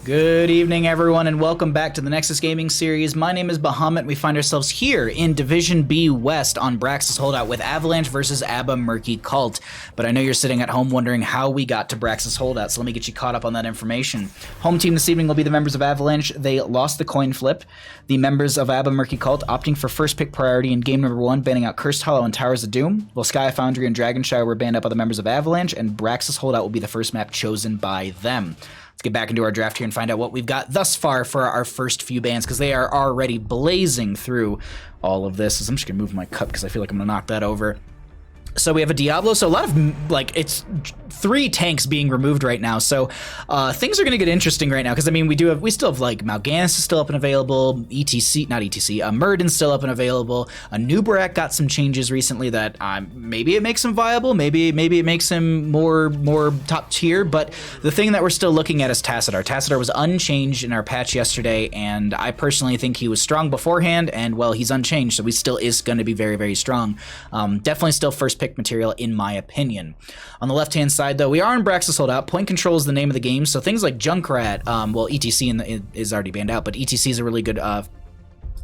Good evening, everyone, and welcome back to the Nexus Gaming Series. My name is Bahamut. We find ourselves here in Division B West on Brax's Holdout with Avalanche versus Abba Murky Cult. But I know you're sitting at home wondering how we got to Brax's Holdout, so let me get you caught up on that information. Home team this evening will be the members of Avalanche. They lost the coin flip. The members of Abba Murky Cult opting for first pick priority in game number 1, banning out Cursed Hollow and Towers of Doom, while Sky Foundry and Dragonshire were banned out by the members of Avalanche, and Brax's Holdout will be the first map chosen by them. Let's get back into our draft here and find out what we've got thus far for our first few bans, because they are already blazing through all of this. I'm just going to move my cup because I feel like I'm going to knock that over. So we have a Diablo, so a lot of, like, it's 3 tanks being removed right now, so things are going to get interesting right now, because, I mean, we still have, like, Mal'Ganis is still up and available, Murden's still up and available, Nubarak got some changes recently that maybe it makes him viable, maybe it makes him more top tier, but the thing that we're still looking at is Tassadar. Tassadar was unchanged in our patch yesterday, and I personally think he was strong beforehand, and, well, he's unchanged, so he still is going to be very, very strong. Definitely still first pick material in my opinion. On the left hand side though, we are in Brax's Holdout. Point control is the name of the game, so things like Junkrat, well, ETC is already banned out, but ETC is a really good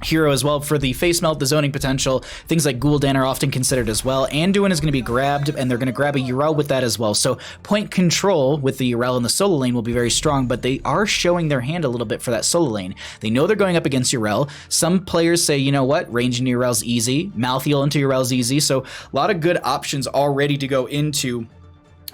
hero as well for the face melt, the zoning potential. Things like Gul'dan are often considered as well. Anduin is going to be grabbed, and they're going to grab a Yrel with that as well. So point control with the Yrel in the solo lane will be very strong, but they are showing their hand a little bit for that solo lane. They know they're going up against Yrel. Some players say, you know what, range into Yrel's easy, Malthael into Yrel's easy, so a lot of good options all ready to go into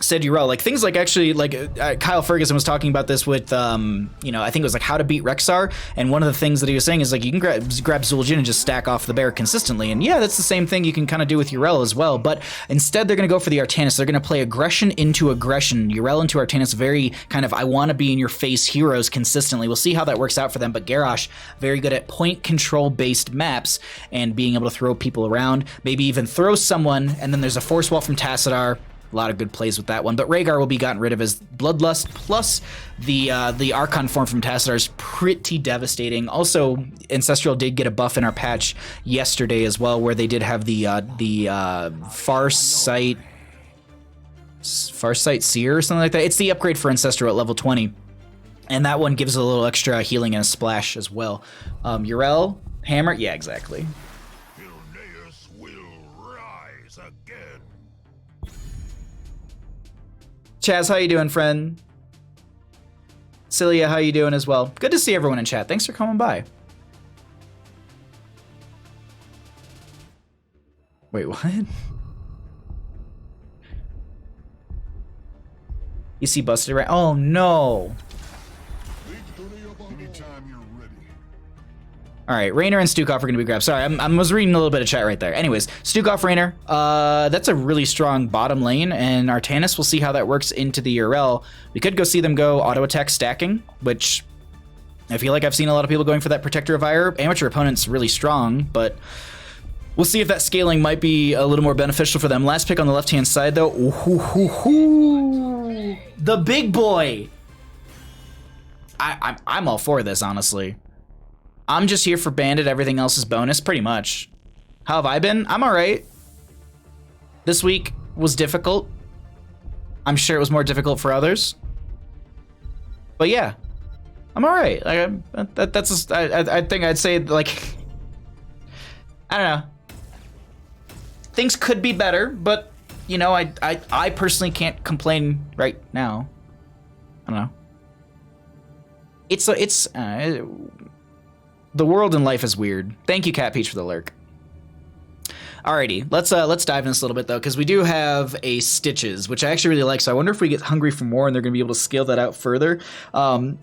said Yrel, like things like actually like Kyle Ferguson was talking about this with you know, I think it was like how to beat Rexxar, and one of the things that he was saying is like you can grab Zul'jin and just stack off the bear consistently, and yeah, that's the same thing you can kind of do with Yrel as well, but instead they're going to go for the Artanis. They're going to play aggression into aggression, Yrel into Artanis, very kind of I want to be in your face heroes consistently. We'll see how that works out for them, but Garrosh very good at point control based maps and being able to throw people around, maybe even throw someone, and then there's a force wall from Tassadar. A lot of good plays with that one, but Rhaegar will be gotten rid of as Bloodlust, plus the Archon form from Tassadar is pretty devastating. Also, Ancestral did get a buff in our patch yesterday as well, where they did have the Farsight Seer or something like that. It's the upgrade for Ancestral at level 20, and that one gives a little extra healing and a splash as well. Yrel, Hammer, yeah, exactly. Chaz, how you doing, friend? Cilia, how you doing as well? Good to see everyone in chat. Thanks for coming by. Wait, what? You see busted right? Oh no. All right, Raynor and Stukov are going to be grabbed. Sorry, I was reading a little bit of chat right there. Anyways, Stukov, Raynor, that's a really strong bottom lane, and Artanis, we'll see how that works into the Yrel. We could go see them go auto-attack stacking, which I feel like I've seen a lot of people going for that Protector of Ire. Amateur opponent's really strong, but we'll see if that scaling might be a little more beneficial for them. Last pick on the left-hand side, though. Ooh, the big boy! I'm all for this, honestly. I'm just here for Bandit, everything else is bonus, pretty much. How have I been? I'm alright. This week was difficult. I'm sure it was more difficult for others. But yeah, I'm alright. Like, I think I'd say, like, I don't know. Things could be better, but, you know, I personally can't complain right now. I don't know. The world and life is weird. Thank you, Cat Peach, for the lurk. Alrighty, let's dive in this a little bit though, because we do have a Stitches, which I actually really like. So I wonder if we get hungry for more and they're going to be able to scale that out further.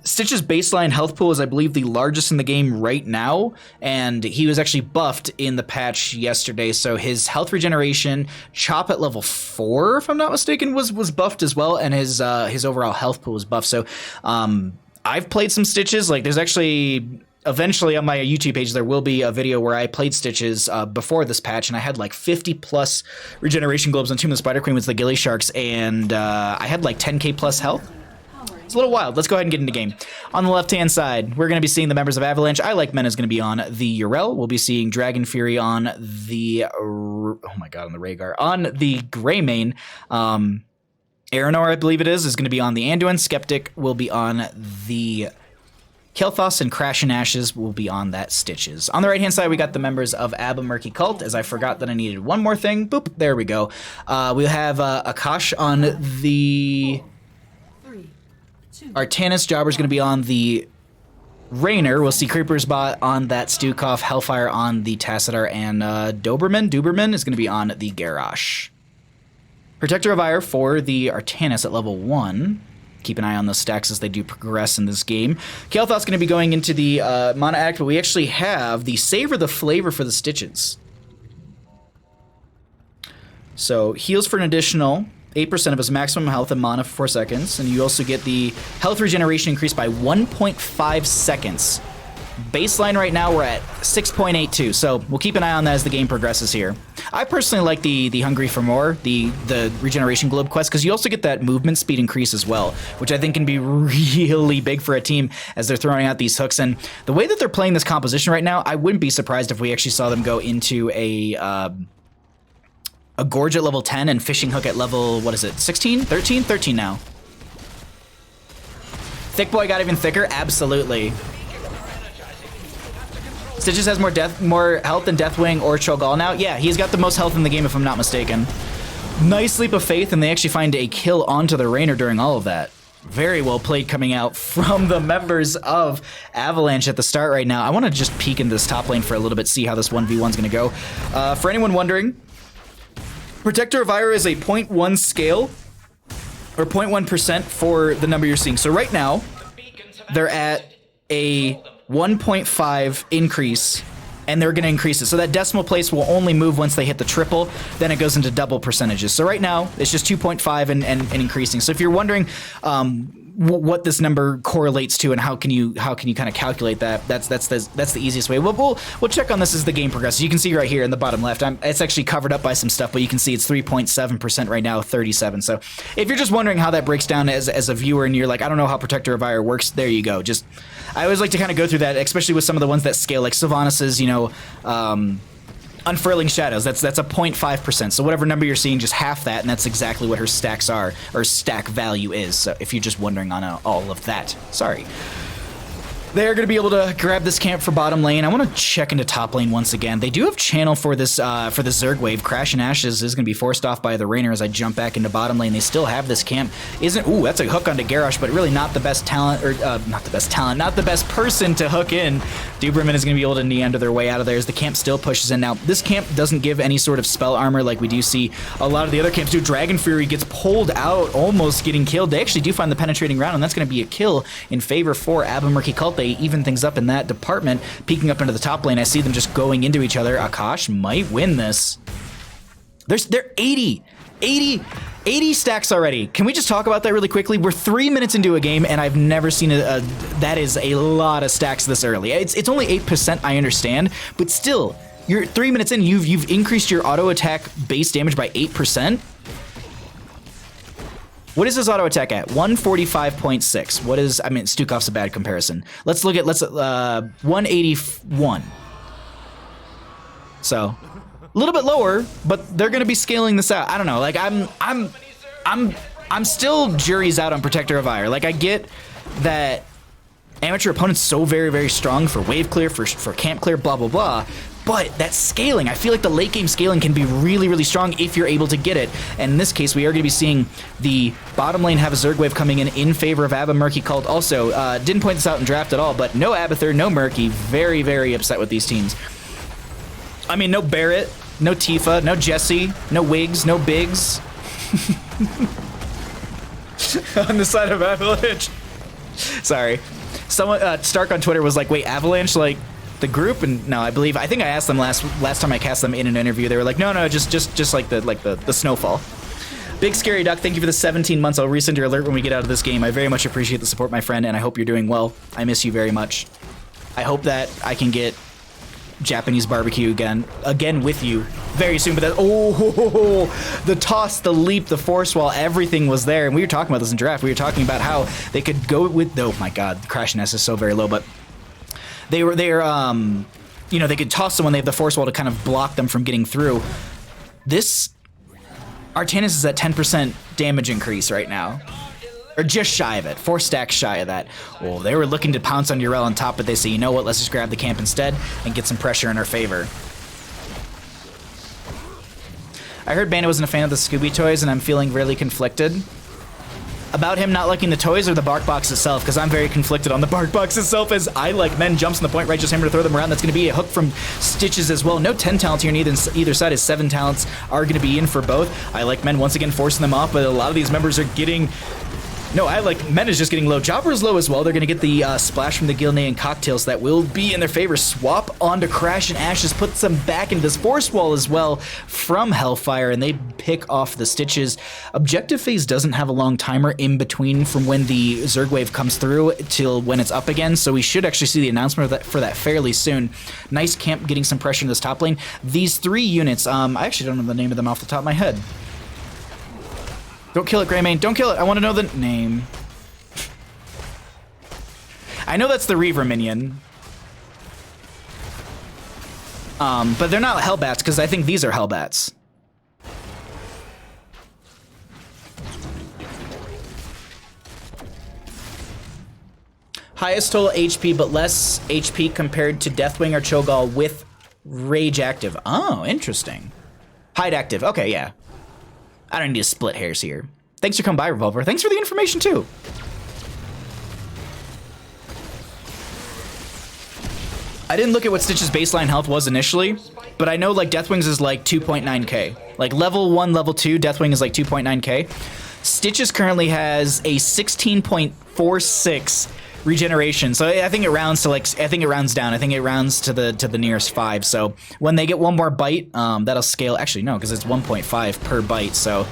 Stitches' baseline health pool is, I believe, the largest in the game right now, and he was actually buffed in the patch yesterday. So his health regeneration, chop at level 4, if I'm not mistaken, was buffed as well, and his overall health pool was buffed. So I've played some Stitches. Like, there's actually eventually on my YouTube page, there will be a video where I played Stitches before this patch, and I had like 50 plus regeneration globes on Tomb of the Spider Queen with the Ghillie Sharks, and I had like 10k plus health. It's a little wild. Let's go ahead and get into game. On the left-hand side, we're going to be seeing the members of Avalanche. I Like Men is going to be on the Yrel. We'll be seeing Dragon Fury on the... oh my god, on the Rhaegar. On the Greymane. Aeronor, I believe it is going to be on the Anduin. Skeptic will be on the Kel'Thas and Crash and Ashes will be on that Stitches. On the right-hand side, we got the members of Abba Murky Cult, as I forgot that I needed one more thing. Boop, there we go. We'll have Akash on the Artanis. Jobber's going to be on the Raynor. We'll see Creeper's Bot on that Stukov, Hellfire on the Tassadar, and Duberman is going to be on the Garrosh. Protector of Ire for the Artanis at level 1. Keep an eye on those stacks as they do progress in this game. Kel'Thas going to be going into the Mana Act, but we actually have the Savor the Flavor for the Stitches. So heals for an additional 8% of his maximum health and mana for 4 seconds, and you also get the health regeneration increased by 1.5 seconds. Baseline right now, we're at 6.82, so we'll keep an eye on that as the game progresses here. I personally like the Hungry for More, the Regeneration Globe quest, because you also get that movement speed increase as well, which I think can be really big for a team as they're throwing out these hooks. And the way that they're playing this composition right now, I wouldn't be surprised if we actually saw them go into a Gorge at level 10 and Fishing Hook at level, what is it, 16? 13? 13 now. Thick Boy got even thicker? Absolutely. Stitches has more health than Deathwing or Cho'Gall now. Yeah, he's got the most health in the game if I'm not mistaken. Nice leap of faith, and they actually find a kill onto the Raynor during all of that. Very well played coming out from the members of Avalanche at the start right now. I want to just peek into this top lane for a little bit, see how this 1v1 is going to go. For anyone wondering, Protector of Ire is a 0.1 scale, or 0.1% for the number you're seeing. So right now, they're at a 1.5 increase, and they're going to increase it. So that decimal place will only move once they hit the triple, then it goes into double percentages. So right now, it's just 2.5 and increasing. So if you're wondering what this number correlates to and how can you kind of calculate that, that's the easiest way. We'll check on this as the game progresses. You can see right here in the bottom left, it's actually covered up by some stuff, but you can see it's 3.7% right now, 37. So if you're just wondering how that breaks down as a viewer and you're like, I don't know how Protector of Ire works, there you go. I always like to kind of go through that, especially with some of the ones that scale, like Sylvanas', Unfurling Shadows, that's a 0.5%. So whatever number you're seeing, just half that, and that's exactly what her stacks are, or stack value is. So if you're just wondering on all of that, sorry. They're going to be able to grab this camp for bottom lane. I want to check into top lane once again. They do have channel for this for the Zerg wave. Crash and Ashes is going to be forced off by the Raynor as I jump back into bottom lane. They still have this camp. Ooh, that's a hook onto Garrosh, but really not the best talent, or not the best person to hook in. Duberman is going to be able to neander their way out of there as the camp still pushes in. Now, this camp doesn't give any sort of spell armor like we do see a lot of the other camps do. Dragon Fury gets pulled out, almost getting killed. They actually do find the penetrating round, and that's going to be a kill in favor for Abba Murky Cult. They even things up in that department. Peeking up into the top lane, I see them just going into each other. Akash might win this. They're 80 stacks already. Can we just talk about that really quickly? We're 3 minutes into a game, and I've never seen that is a lot of stacks this early. It's only 8%, I understand, but still, you're 3 minutes in, you've increased your auto attack base damage by 8%. What is his auto attack at? 145.6. What is, Stukov's a bad comparison. Let's 181. So, a little bit lower, but they're going to be scaling this out. I don't know, like I'm still jury's out on Protector of Ire. Like, I get that amateur opponent's so very, very strong for wave clear, for camp clear, blah, blah, blah. But that scaling, I feel like the late game scaling can be really, really strong if you're able to get it. And in this case, we are going to be seeing the bottom lane have a Zerg wave coming in favor of Abba Murky Cult. Also, didn't point this out in draft at all, but no Abathur, no Murky. Very, very upset with these teams. I mean, no Barrett, no Tifa, no Jesse, no Wiggs, no Biggs. On the side of Avalanche. Sorry. Someone, Stark on Twitter was like, wait, Avalanche, like, the group? And no, I think I asked them last time I cast them in an interview. They were like, no, just like the snowfall. Big Scary Duck, thank you for the 17 months. I'll resend your alert when we get out of this game. I very much appreciate the support, my friend, and I hope you're doing well. I miss you very much. I hope that I can get Japanese barbecue again with you very soon. But the toss, the leap, the force wall, everything was there. And we were talking about this in draft. We were talking about how they could go with, oh my god, the crash nest is so very low, but they could toss someone, they have the force wall to kind of block them from getting through. This Artanis is at 10% damage increase right now. Or just shy of it. 4 stacks shy of that. Well, they were looking to pounce on Yrel on top, but they say, you know what, let's just grab the camp instead and get some pressure in our favor. I heard Bandit wasn't a fan of the Scooby toys, and I'm feeling really conflicted about him not liking the toys or the bark box itself, because I'm very conflicted on the bark box itself, as I like men jumps in the point right, just hammer to throw them around. That's going to be a hook from Stitches as well. No 10 talents here on either side, as 7 talents are going to be in for both. I like men once again forcing them off, but a lot of these members are getting... No, I like men is just getting low. Jobber's low as well. They're going to get the splash from the Gilney and cocktails that will be in their favor. Swap onto Crash and Ashes, puts them back into this force wall as well from Hellfire, and they pick off the Stitches. Objective phase doesn't have a long timer in between from when the Zerg wave comes through till when it's up again, so we should actually see the announcement of that, for that fairly soon. Nice camp getting some pressure in this top lane. These 3 units, I actually don't know the name of them off the top of my head. Don't kill it, Greymane. Don't kill it. I want to know the name. I know that's the Reaver minion. But they're not Hellbats, because I think these are Hellbats. Highest total HP, but less HP compared to Deathwing or Cho'Gall with Rage active. Oh, interesting. Hide active. Okay, yeah. I don't need to split hairs here. Thanks for coming by, Revolver. Thanks for the information, too. I didn't look at what Stitch's baseline health was initially, but I know, like, Deathwing's is, like, 2.9k. Like, level 1, level 2, Deathwing is, like, 2.9k. Stitch's currently has a 16.46 regeneration, so I think it rounds to, like, I think it rounds down. I think it rounds to the nearest 5, so when they get one more bite, that'll scale. Actually, no, because it's 1.5 per bite, so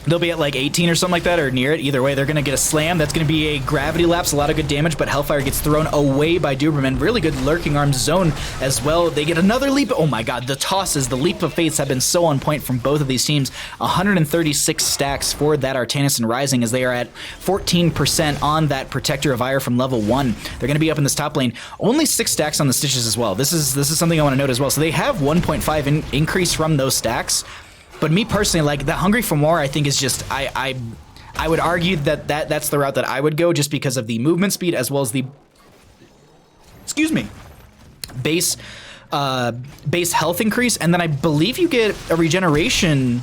they'll be at like 18 or something like that, or near it. Either way, they're going to get a slam. That's going to be a gravity lapse, a lot of good damage, but Hellfire gets thrown away by Duberman. Really good lurking arms zone as well. They get another leap. Oh my god, the tosses, the leap of faiths have been so on point from both of these teams. 136 stacks for that Artanis and Rising, as they are at 14% on that Protector of Ire from level 1. They're going to be up in this top lane. Only 6 stacks on the Stitches as well. This is something I want to note as well. So they have 1.5 increase from those stacks. But me personally, like, the Hungry for More, I think is just, I would argue that's the route that I would go, just because of the movement speed as well as the, excuse me, base health increase, and then I believe you get a regeneration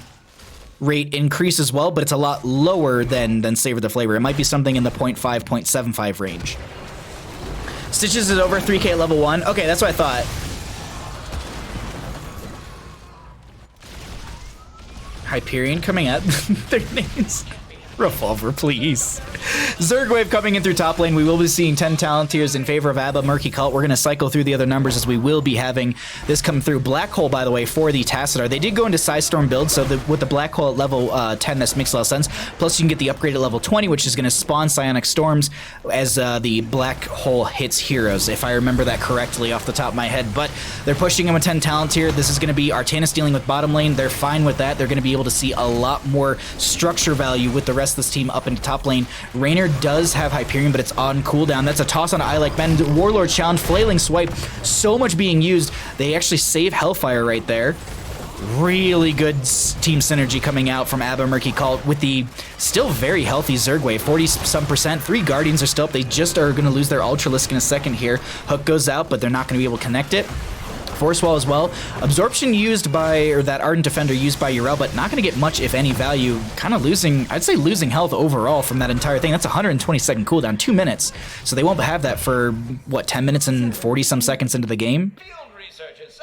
rate increase as well, but it's a lot lower than Savor the Flavor. It might be something in the 0.5, 0.75 range. Stitches is over 3k at level 1. Okay, that's what I thought. Hyperion coming at their names. Revolver, please. Zergwave coming in through top lane. We will be seeing 10 Talontiers in favor of Abba, Murky Cult. We're going to cycle through the other numbers as we will be having this come through. Black Hole, by the way, for the Tassadar. They did go into Psystorm build, so with the Black Hole at level 10, this makes a lot of sense. Plus, you can get the upgrade at level 20, which is going to spawn Psionic Storms as the Black Hole hits heroes, if I remember that correctly off the top of my head. But they're pushing him with 10 Talontier. This is going to be Artanis dealing with bottom lane. They're fine with that. They're going to be able to see a lot more structure value with the rest of this team up into top lane. Raynor does have Hyperion, but it's on cooldown. That's a toss on I Like Men. Warlord challenge, Flailing Swipe, so much being used. They actually save Hellfire right there. Really good team synergy coming out from Abba Murky Cult with the still very healthy Zergwave, 40-some%. 3 Guardians are still up. They just are going to lose their Ultralisk in a second here. Hook goes out, but they're not going to be able to connect it. Force Wall as well. Absorption used by, or that Ardent Defender used by Yrel, but not going to get much, if any, value. Kind of losing, I'd say losing health overall from that entire thing. That's 120-second cooldown, 2 minutes. So they won't have that for, what, 10 minutes and 40-some seconds into the game?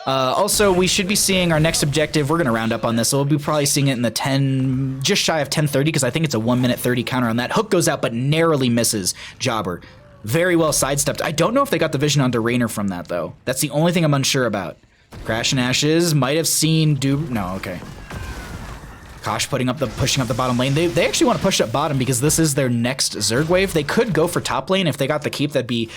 Also, we should be seeing our next objective. We're going to round up on this, so we'll be probably seeing it in the 10, just shy of 10:30, because I think it's a 1 minute 30 counter on that. Hook goes out, but narrowly misses Jobber. Very well sidestepped. I don't know if they got the vision onto Raynor from that, though. That's the only thing I'm unsure about. Crash and Ashes might have seen No, okay. Kosh pushing up the bottom lane. They actually want to push up bottom because this is their next Zerg wave. They could go for top lane if they got the keep. That'd be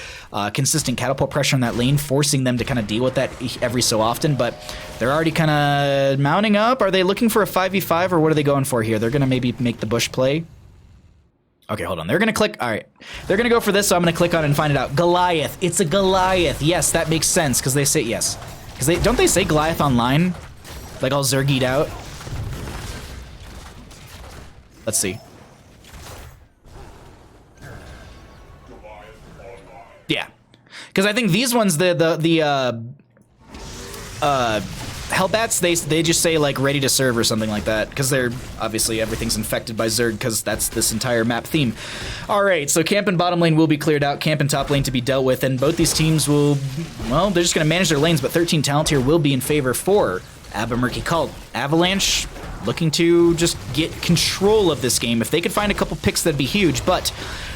consistent catapult pressure on that lane, forcing them to kind of deal with that every so often. But they're already kind of mounting up. Are they looking for a 5v5 or what are they going for here? They're going to maybe make the bush play. Okay, hold on. They're going to click. All right. They're going to go for this, so I'm going to click on it and find it out. Goliath. It's a Goliath. Yes, that makes sense, because they say yes. Because don't they say Goliath online? Like all Zergied out? Let's see. Yeah, because I think these ones, the Hellbats, they just say like ready to serve or something like that, because they're obviously everything's infected by Zerg, because that's this entire map theme. All right, so camp and bottom lane will be cleared out, camp and top lane to be dealt with, and both these teams will, well, they're just going to manage their lanes, but 13 talent here will be in favor for Abba Murky Cult. Avalanche looking to just get control of this game. If they could find a couple picks, that'd be huge, but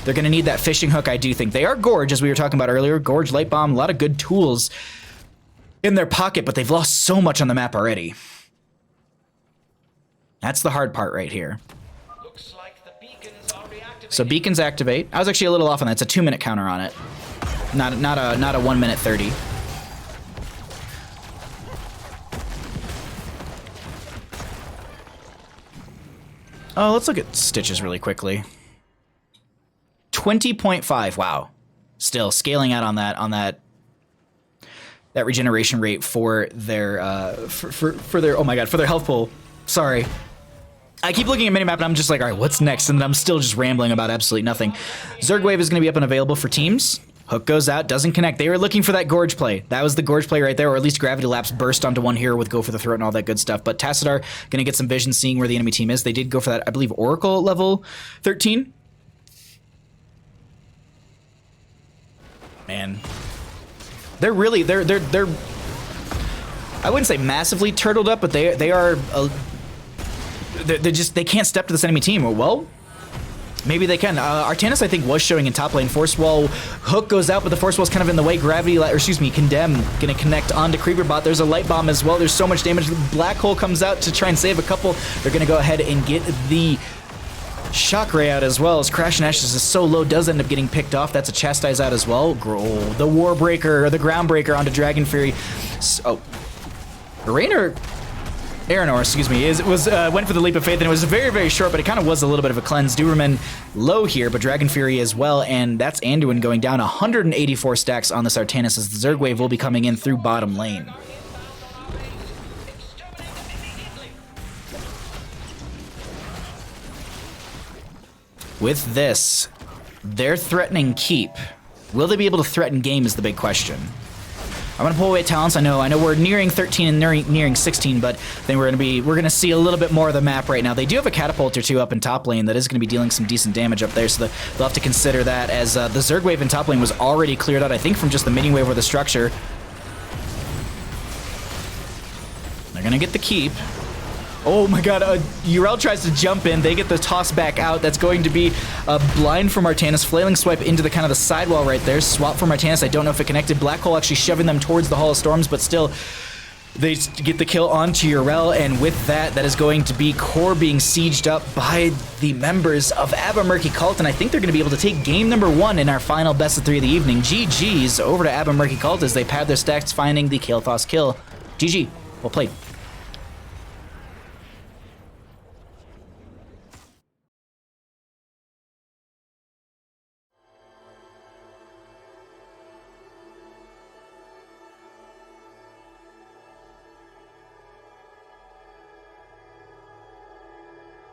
they're going to need that fishing hook, I do think. They are Gorge, as we were talking about earlier. Gorge, Light Bomb, a lot of good tools in their pocket, but they've lost so much on the map already. That's the hard part right here. Looks like the beacons are reactivated. So beacons activate. I was actually a little off on that. It's a 2-minute counter on it. Not a 1 minute 30. Oh, let's look at Stitches really quickly. 20.5. Wow. Still scaling out on that regeneration rate for their for their, oh my god, for their health pool. Sorry. I keep looking at minimap and I'm just like, all right, what's next? And I'm still just rambling about absolutely nothing. Zerg Wave is going to be up and available for teams. Hook goes out, doesn't connect. They were looking for that Gorge play. That was the Gorge play right there, or at least Gravity Lapse burst onto one hero with Go for the Throat and all that good stuff. But Tassadar going to get some vision seeing where the enemy team is. They did go for that, I believe, Oracle at level 13. Man. They're really, they're I wouldn't say massively turtled up, but they are, they can't step to this enemy team. Well, maybe they can. Artanis, I think, was showing in top lane. Force Wall, Hook goes out, but the Force Wall's kind of in the way. Gravity, or excuse me, Condemn, gonna connect onto Creeperbot. There's a Light Bomb as well. There's so much damage. Black Hole comes out to try and save a couple. They're gonna go ahead and get the Shock Ray out as well, as Crash and Ashes is so low, does end up getting picked off. That's a Chastise out as well. The Warbreaker, or the Groundbreaker onto Dragon Fury. Oh. Aranor, excuse me, went for the Leap of Faith, and it was very, very short, but it kind of was a little bit of a cleanse. Doberman low here, but Dragon Fury as well, and that's Anduin going down 184 stacks on this Artanis, as the Zerg Wave will be coming in through bottom lane. With this, they're threatening keep. Will they be able to threaten game is the big question. I'm gonna pull away talents. I know we're nearing 13 and nearing 16, but then we're gonna see a little bit more of the map right now. They do have a catapult or two up in top lane that is gonna be dealing some decent damage up there, so they'll have to consider that, as the Zerg Wave in top lane was already cleared out, I think, from just the mini wave or the structure. They're gonna get the keep. Oh my god, Urel tries to jump in. They get the toss back out. That's going to be a blind from Artanis. Flailing Swipe into the kind of the sidewall right there. Swap from Artanis. I don't know if it connected. Black Hole actually shoving them towards the Hall of Storms, but still, they get the kill onto Urel, and with that, that is going to be Core being sieged up by the members of Abba Murky Cult, and I think they're going to be able to take game number 1 in our final best of 3 of the evening. GG's over to Abba Murky Cult as they pad their stacks, finding the Kael'thas kill. GG. Well played.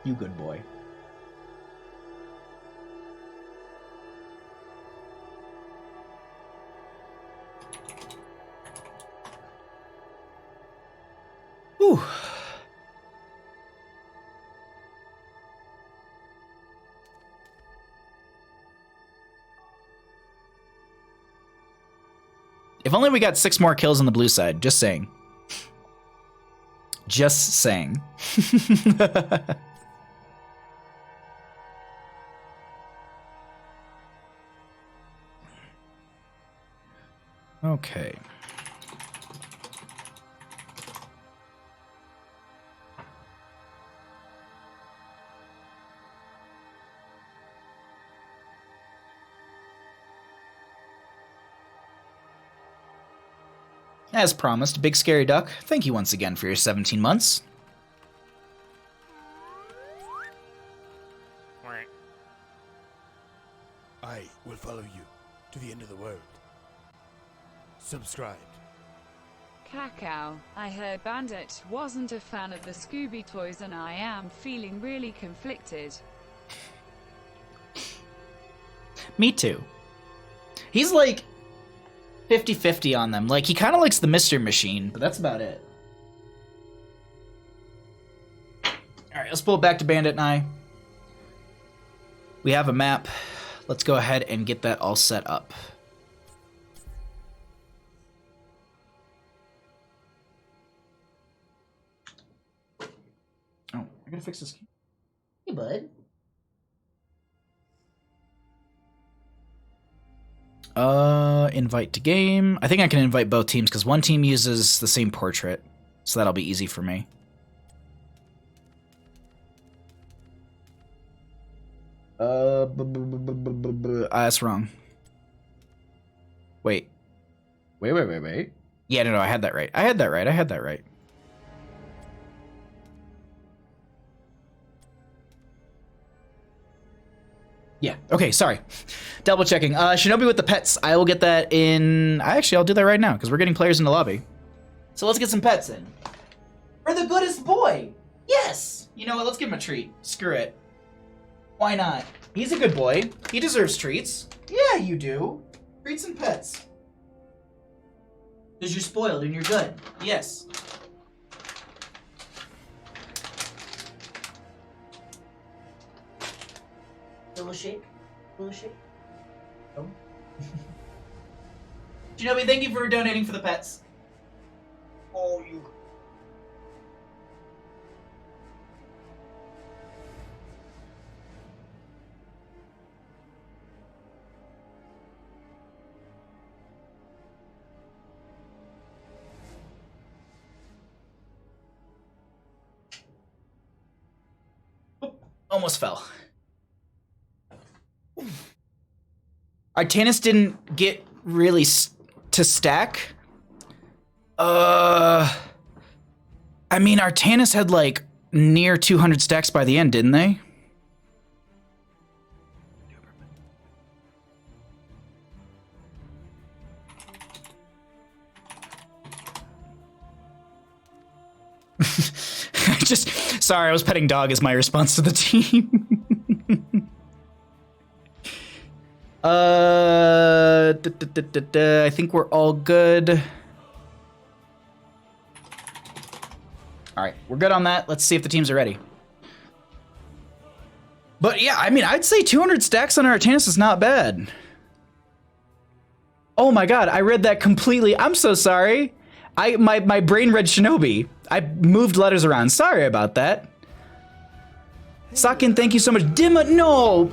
You good boy. Whew. If only we got 6 more kills on the blue side, just saying. Just saying. Okay. As promised, Big Scary Duck, thank you once again for your 17 months. I will follow you to the end of the world. Subscribed. Cacao, I heard Bandit wasn't a fan of the Scooby toys and I am feeling really conflicted. Me too. He's like, 50-50 on them. Like, he kind of likes the Mystery Machine, but that's about it. Alright, let's pull it back to Bandit and I. We have a map. Let's go ahead and get that all set up. Oh, I gotta fix this. Hey, bud. Invite to game. I think I can invite both teams because one team uses the same portrait, so that'll be easy for me. That's wrong. Wait. Wait. Yeah, no, I had that right. I had that right. Yeah, okay, sorry. Double checking. Shinobi with the pets. I will get that in... Actually, I'll do that right now, because we're getting players in the lobby. So let's get some pets in. For the goodest boy! Yes! You know what, let's give him a treat. Screw it. Why not? He's a good boy. He deserves treats. Yeah, you do. Treats and pets. Because you're spoiled and you're good. Yes. Little shake. Oh. Shinobi, thank you for donating for the pets. Oh, you. Almost fell. Artanis didn't get really to stack. I mean, Artanis had like near 200 stacks by the end, didn't they? Sorry, I was petting dog as my response to the team. I think we're all good. All right, we're good on that. Let's see if the teams are ready. But yeah, I mean, I'd say 200 stacks on Artanis is not bad. Oh my god, I read that completely. I'm so sorry. My brain read Shinobi. I moved letters around. Sorry about that. Sakin, thank you so much. Dimma, no!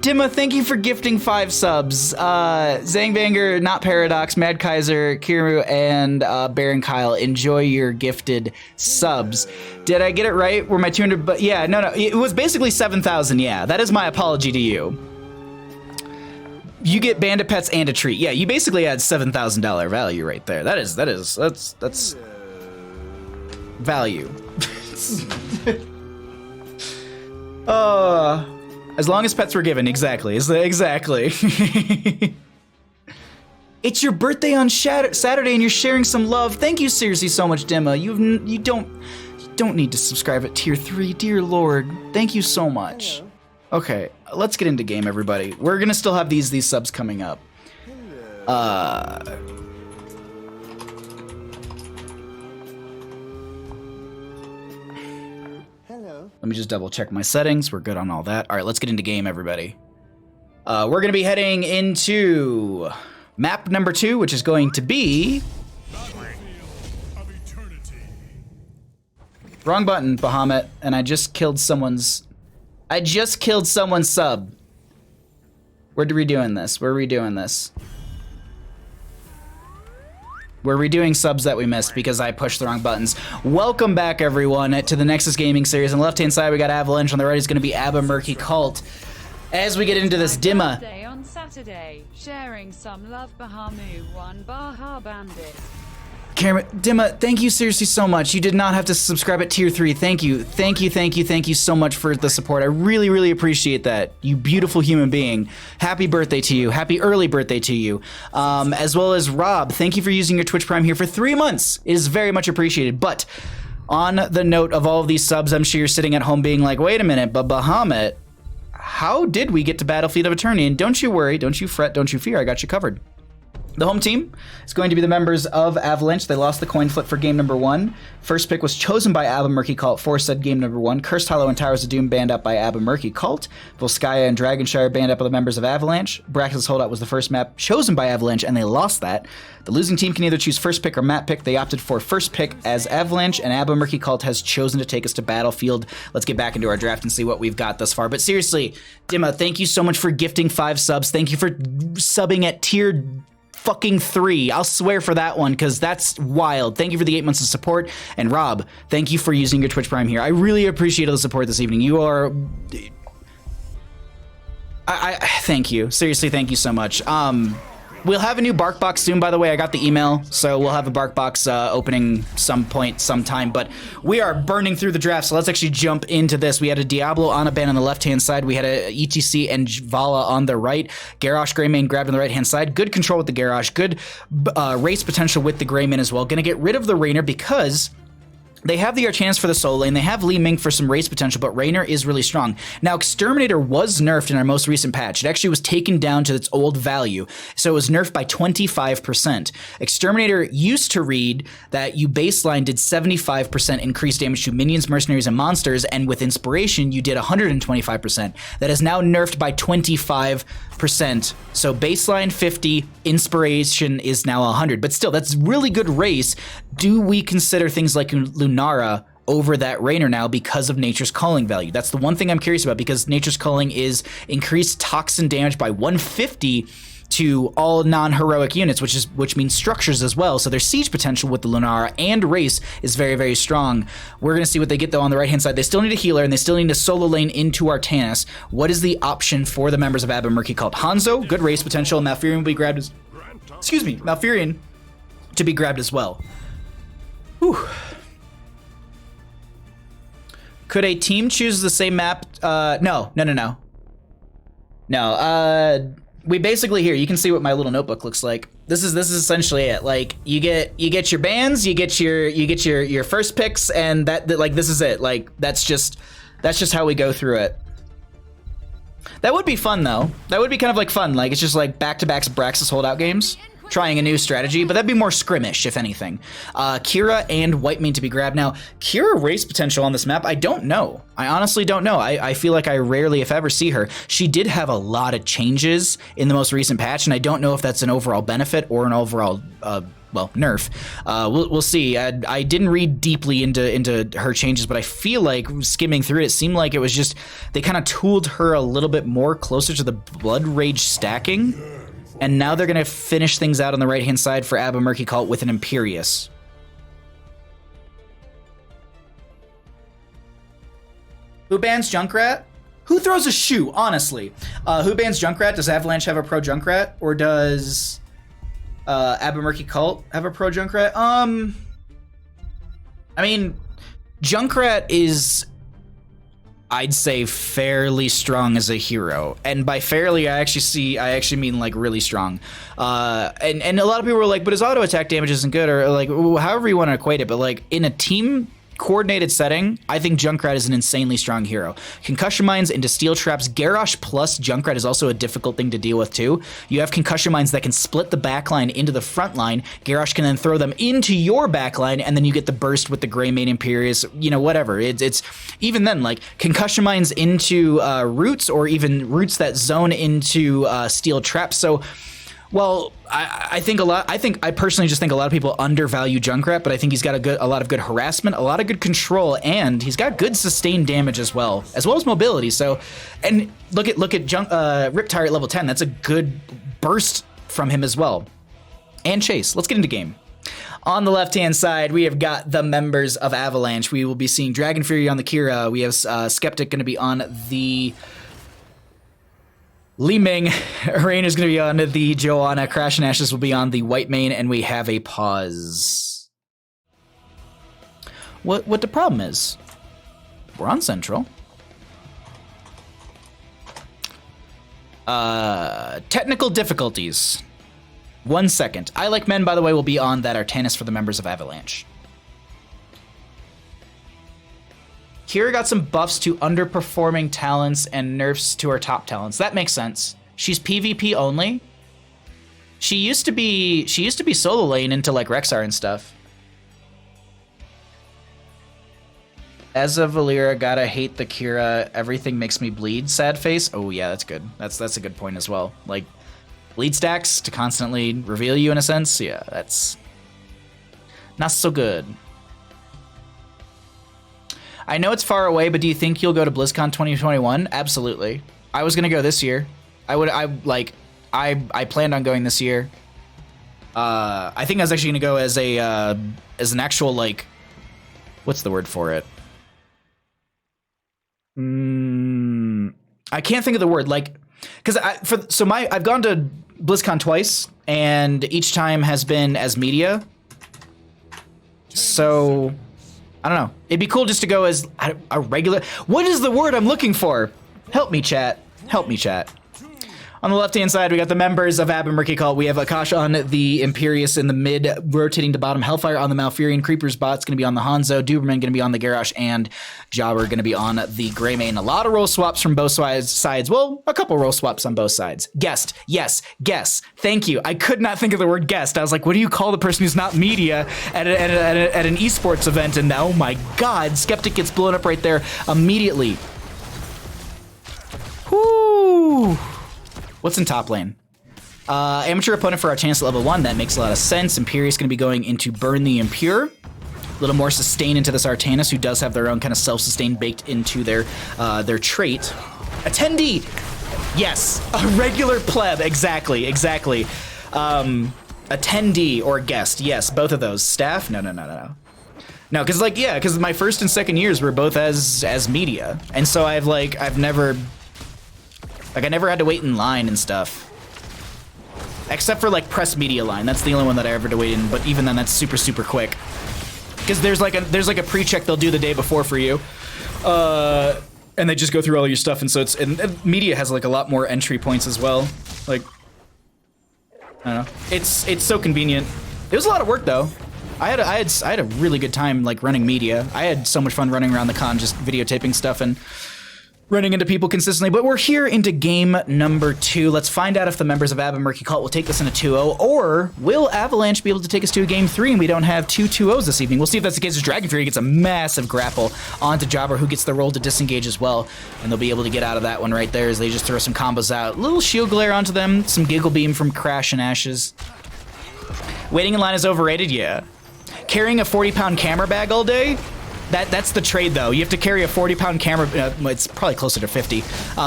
Dimma, thank you for gifting 5 subs. Zangbanger, Not Paradox, Mad Kaiser, Kiru, and Baron Kyle, enjoy your gifted subs. Did I get it right? Were my 200, but yeah, no, it was basically 7,000, yeah. That is my apology to you. You get bandit pets and a treat. Yeah, you basically had $7,000 value right there. That's value. As long as pets were given, exactly. Exactly. It's your birthday on Saturday and you're sharing some love. Thank you seriously so much, Dimma. You don't need to subscribe at tier 3, dear lord. Thank you so much. Hello. Okay, let's get into game, everybody. We're gonna still have these subs coming up. Hello. Let me just double check my settings. We're good on all that. All right, let's get into game, everybody. We're gonna be heading into map number 2, which is going to be... Wrong button, Bahamut, and I just killed someone's sub. We're redoing this. We're redoing subs that we missed because I pushed the wrong buttons. Welcome back, everyone, to the Nexus Gaming Series. On the left-hand side, we got Avalanche. On the right is going to be Abba Murky Cult. As we get into this Dimma. On Saturday, sharing some love, Bahamu, 1 Baha Bandit. Cameron, Dimma, thank you seriously so much. You did not have to subscribe at tier 3. Thank you so much for the support. I really, really appreciate that. You beautiful human being. Happy birthday to you. Happy early birthday to you. As well as Rob, thank you for using your Twitch Prime here for 3 months. It is very much appreciated. But on the note of all of these subs, I'm sure you're sitting at home being like, wait a minute, but Bahamut, how did we get to Battlefield of Eternity? And don't you worry, don't you fret, don't you fear, I got you covered. The home team is going to be the members of Avalanche. They lost the coin flip for game number 1. First pick was chosen by Abba Murky Cult for said game number 1. Cursed Hollow and Towers of Doom banned up by Abba Murky Cult. Volskaya and Dragonshire banned up by the members of Avalanche. Brax's Holdout was the first map chosen by Avalanche, and they lost that. The losing team can either choose first pick or map pick. They opted for first pick as Avalanche, and Abba Murky Cult has chosen to take us to Battlefield. Let's get back into our draft and see what we've got thus far. But seriously, Dimma, thank you so much for gifting 5 subs. Thank you for subbing at tier fucking 3. I'll swear for that one, because that's wild. Thank you for the 8 months of support. And Rob, thank you for using your Twitch Prime here. I really appreciate all the support this evening. You are... I thank you. Seriously, thank you so much. We'll have a new BarkBox soon, by the way. I got the email, so we'll have a BarkBox opening sometime, but we are burning through the draft, so let's actually jump into this. We had a Diablo Anaban on the left-hand side. We had a ETC and Vala on the right. Garrosh Greymane grabbed on the right-hand side. Good control with the Garrosh. Good race potential with the Greymane as well. Gonna get rid of the Raynor because they have the Archanis for the solo lane, they have Li Ming for some race potential, but Raynor is really strong. Now, Exterminator was nerfed in our most recent patch. It actually was taken down to its old value, so it was nerfed by 25%. Exterminator used to read that you baseline did 75% increased damage to minions, mercenaries, and monsters, and with Inspiration, you did 125%. That is now nerfed by 25%. So baseline 50, Inspiration is now 100, but still, that's really good race. Do we consider things like Lunara over that Raynor now because of Nature's Calling value? That's the one thing I'm curious about, because Nature's Calling is increased toxin damage by 150 to all non-heroic units, which means structures as well. So their siege potential with the Lunara and race is very, very strong. We're going to see what they get, though, on the right-hand side. They still need a healer, and they still need a solo lane into Artanis. What is the option for the members of Abba Murky Cult? Hanzo, good race potential. Malfurion will be grabbed as... Excuse me, Malfurion to be grabbed as well. Whew. Could a team choose the same map? No. We basically, here, you can see what my little notebook looks like. This is essentially it. Like, you get your bans, you get your first picks, and that like, this is it. Like, that's just how we go through it. That would be fun, though. That would be kind of like fun. Like, it's just like back-to-back Braxis holdout games, trying a new strategy, but that'd be more skirmish, if anything. Kira and Whitemane to be grabbed. Now, Kira race potential on this map, I don't know. I honestly don't know. I feel like I rarely, if ever, see her. She did have a lot of changes in the most recent patch, and I don't know if that's an overall benefit or an overall, well, nerf. We'll see. I didn't read deeply into her changes, but I feel like skimming through it seemed like it was just, they kind of tooled her a little bit more closer to the Blood Rage stacking. And now they're going to finish things out on the right-hand side for Abba Murky Cult with an Imperious. Who bans Junkrat? Who throws a shoe, honestly? Who bans Junkrat? Does Avalanche have a pro Junkrat? Or does Abba Murky Cult have a pro Junkrat? I mean, Junkrat is, I'd say, fairly strong as a hero, and by fairly I actually mean like really strong. And a lot of people were like, but his auto attack damage isn't good, or like however you want to equate it. But like in a team coordinated setting, I think Junkrat is an insanely strong hero. Concussion mines into steel traps. Garrosh plus Junkrat is also a difficult thing to deal with too. You have concussion mines that can split the backline into the front line. Garrosh can then throw them into your backline, and then you get the burst with the Greymane Imperious, you know, whatever. It's even then, like concussion mines into roots, or even roots that zone into steel traps. So, well, I personally just think a lot of people undervalue Junkrat, but I think he's got a lot of good harassment, a lot of good control, and he's got good sustained damage as well as mobility. So, and look at Riptire at level 10. That's a good burst from him as well. And Chase. Let's get into game. On the left-hand side, we have got the members of Avalanche. We will be seeing Dragon Fury on the Kira. We have Skeptic going to be on the Li Ming. Rain is going to be on the Joanna. Crash and Ashes will be on the Whitemane, and we have a pause. What the problem is? We're on Central. Technical difficulties. 1 second. I Like Men, by the way, will be on that Artanis for the members of Avalanche. Kira got some buffs to underperforming talents and nerfs to her top talents. That makes sense. She's PvP only. She used to be solo lane into like Rexar and stuff. As a Valera, gotta hate the Kira. Everything makes me bleed. Sad face. Oh yeah, that's good. That's a good point as well. Like bleed stacks to constantly reveal you in a sense. Yeah, that's not so good. I know it's far away, but do you think you'll go to BlizzCon 2021? Absolutely. I was gonna go this year. I planned on going this year. I think I was actually gonna go as an actual like, what's the word for it? I can't think of the word, like, because I've gone to BlizzCon twice, and each time has been as media. So I don't know. It'd be cool just to go as a regular. What is the word I'm looking for? Help me, chat. Help me, chat. On the left-hand side, we got the members of Abba Murky Cult. We have Akash on the Imperius in the mid, rotating to bottom. Hellfire on the Malfurion. Creeper's bot's going to be on the Hanzo. Duberman going to be on the Garrosh. And Jobber going to be on the Greymane. A lot of role swaps from both sides. Well, a couple role swaps on both sides. Guest. Yes. Guest. Thank you. I could not think of the word guest. I was like, what do you call the person who's not media at an esports event? And oh my God, Skeptic gets blown up right there immediately. Whoo! What's in top lane? Amateur opponent for our chance at level 1. That makes a lot of sense. Imperius going to be going into Burn the Impure. A little more sustain into this Artanis, who does have their own kind of self-sustain baked into their trait. Attendee! Yes, a regular pleb. Exactly. Attendee or guest. Yes, both of those. Staff? No. No, because my first and second years were both as media, and so I never had to wait in line and stuff. Except for like press media line. That's the only one that I ever had to wait in, but even then that's super, super quick. Because there's like a pre-check they'll do the day before for you. And they just go through all your stuff, and so and media has like a lot more entry points as well. Like, I don't know. It's so convenient. It was a lot of work though. I had a really good time like running media. I had so much fun running around the con just videotaping stuff and running into people consistently, but we're here into game number 2. Let's find out if the members of Abba Murky Cult will take this in a 2-0, or will Avalanche be able to take us to a game 3 and we don't have 2 2-0s this evening. We'll see if that's the case as Dragon Fury gets a massive grapple onto Jobber, who gets the roll to disengage as well, and they'll be able to get out of that one right there as they just throw some combos out. Little shield glare onto them, some Giggle Beam from Crash and Ashes. Waiting in line is overrated, yeah. Carrying a 40-pound camera bag all day? That's the trade, though. You have to carry a 40-pound camera. It's probably closer to 50.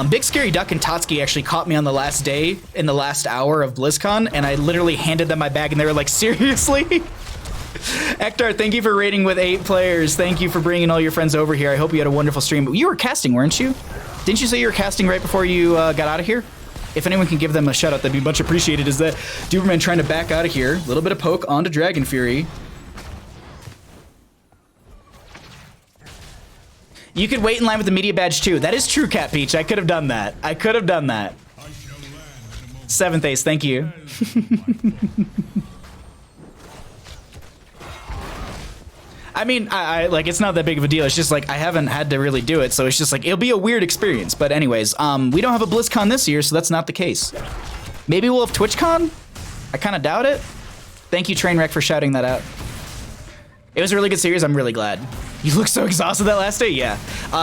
Big Scary Duck and Totski actually caught me on the last day in the last hour of BlizzCon, and I literally handed them my bag, and they were like, seriously? Ektar, thank you for raiding with 8 players. Thank you for bringing all your friends over here. I hope you had a wonderful stream. You were casting, weren't you? Didn't you say you were casting right before you got out of here? If anyone can give them a shout-out, that'd be much appreciated. Is that Duberman trying to back out of here. A little bit of poke onto Dragon Fury. You could wait in line with the media badge too. That is true, Cat Peach. I could have done that. 7th Ace, thank you. I mean, I like, it's not that big of a deal. It's just like I haven't had to really do it, so it's just like it'll be a weird experience. But anyways, we don't have a BlizzCon this year, so that's not the case. Maybe we'll have TwitchCon? I kind of doubt it. Thank you, Trainwreck, for shouting that out. It was a really good series. I'm really glad. You look so exhausted that last day. Yeah.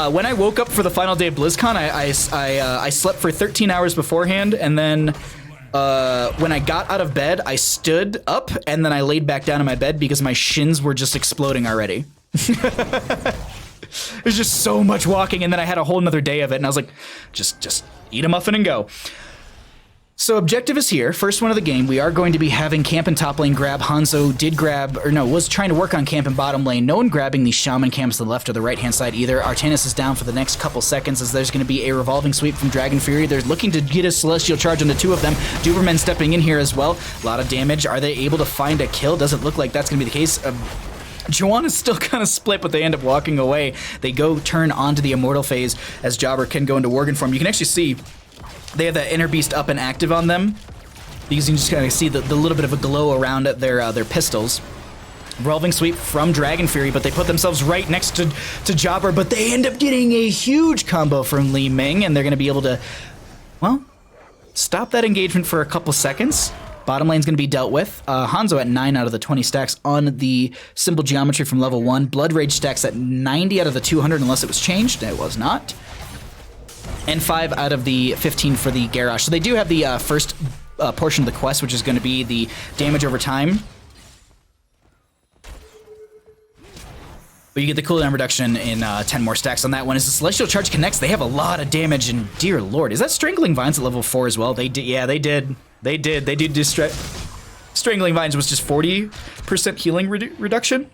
When I woke up for the final day of BlizzCon, I slept for 13 hours beforehand, and then when I got out of bed, I stood up, and then I laid back down in my bed because my shins were just exploding already. There's just so much walking, and then I had a whole nother day of it, and I was like, just eat a muffin and go. So objective is here, first one of the game. We are going to be having camp and top lane grab. Hanzo was trying to work on camp and bottom lane. No one grabbing the shaman camps to the left or the right hand side either. Artanis is down for the next couple seconds as there's going to be a revolving sweep from Dragon Fury. They're looking to get a celestial charge on the 2 of them. Duberman stepping in here as well. A lot of damage. Are they able to find a kill? Doesn't look like that's going to be the case. Joanne is still kind of split, but they end up walking away. They go turn onto the Immortal phase as Jobber can go into Worgen form. You can actually see they have that Inner Beast up and active on them. You can just kind of see the little bit of a glow around their pistols. Revolving sweep from Dragon Fury, but they put themselves right next to Jobber, but they end up getting a huge combo from Li Ming, and they're going to be able to, well, stop that engagement for a couple seconds. Bottom lane's going to be dealt with. Hanzo at 9 out of the 20 stacks on the symbol geometry from level 1. Blood Rage stacks at 90 out of the 200 unless it was changed. It was not. And 5 out of the 15 for the Garrosh. So they do have the first portion of the quest, which is going to be the damage over time. But you get the cooldown reduction in 10 more stacks on that one. As the Celestial Charge connects, they have a lot of damage, and dear lord, is that Strangling Vines at level 4 as well? They did, yeah, they did. They did do Strangling Vines was just 40% healing reduction.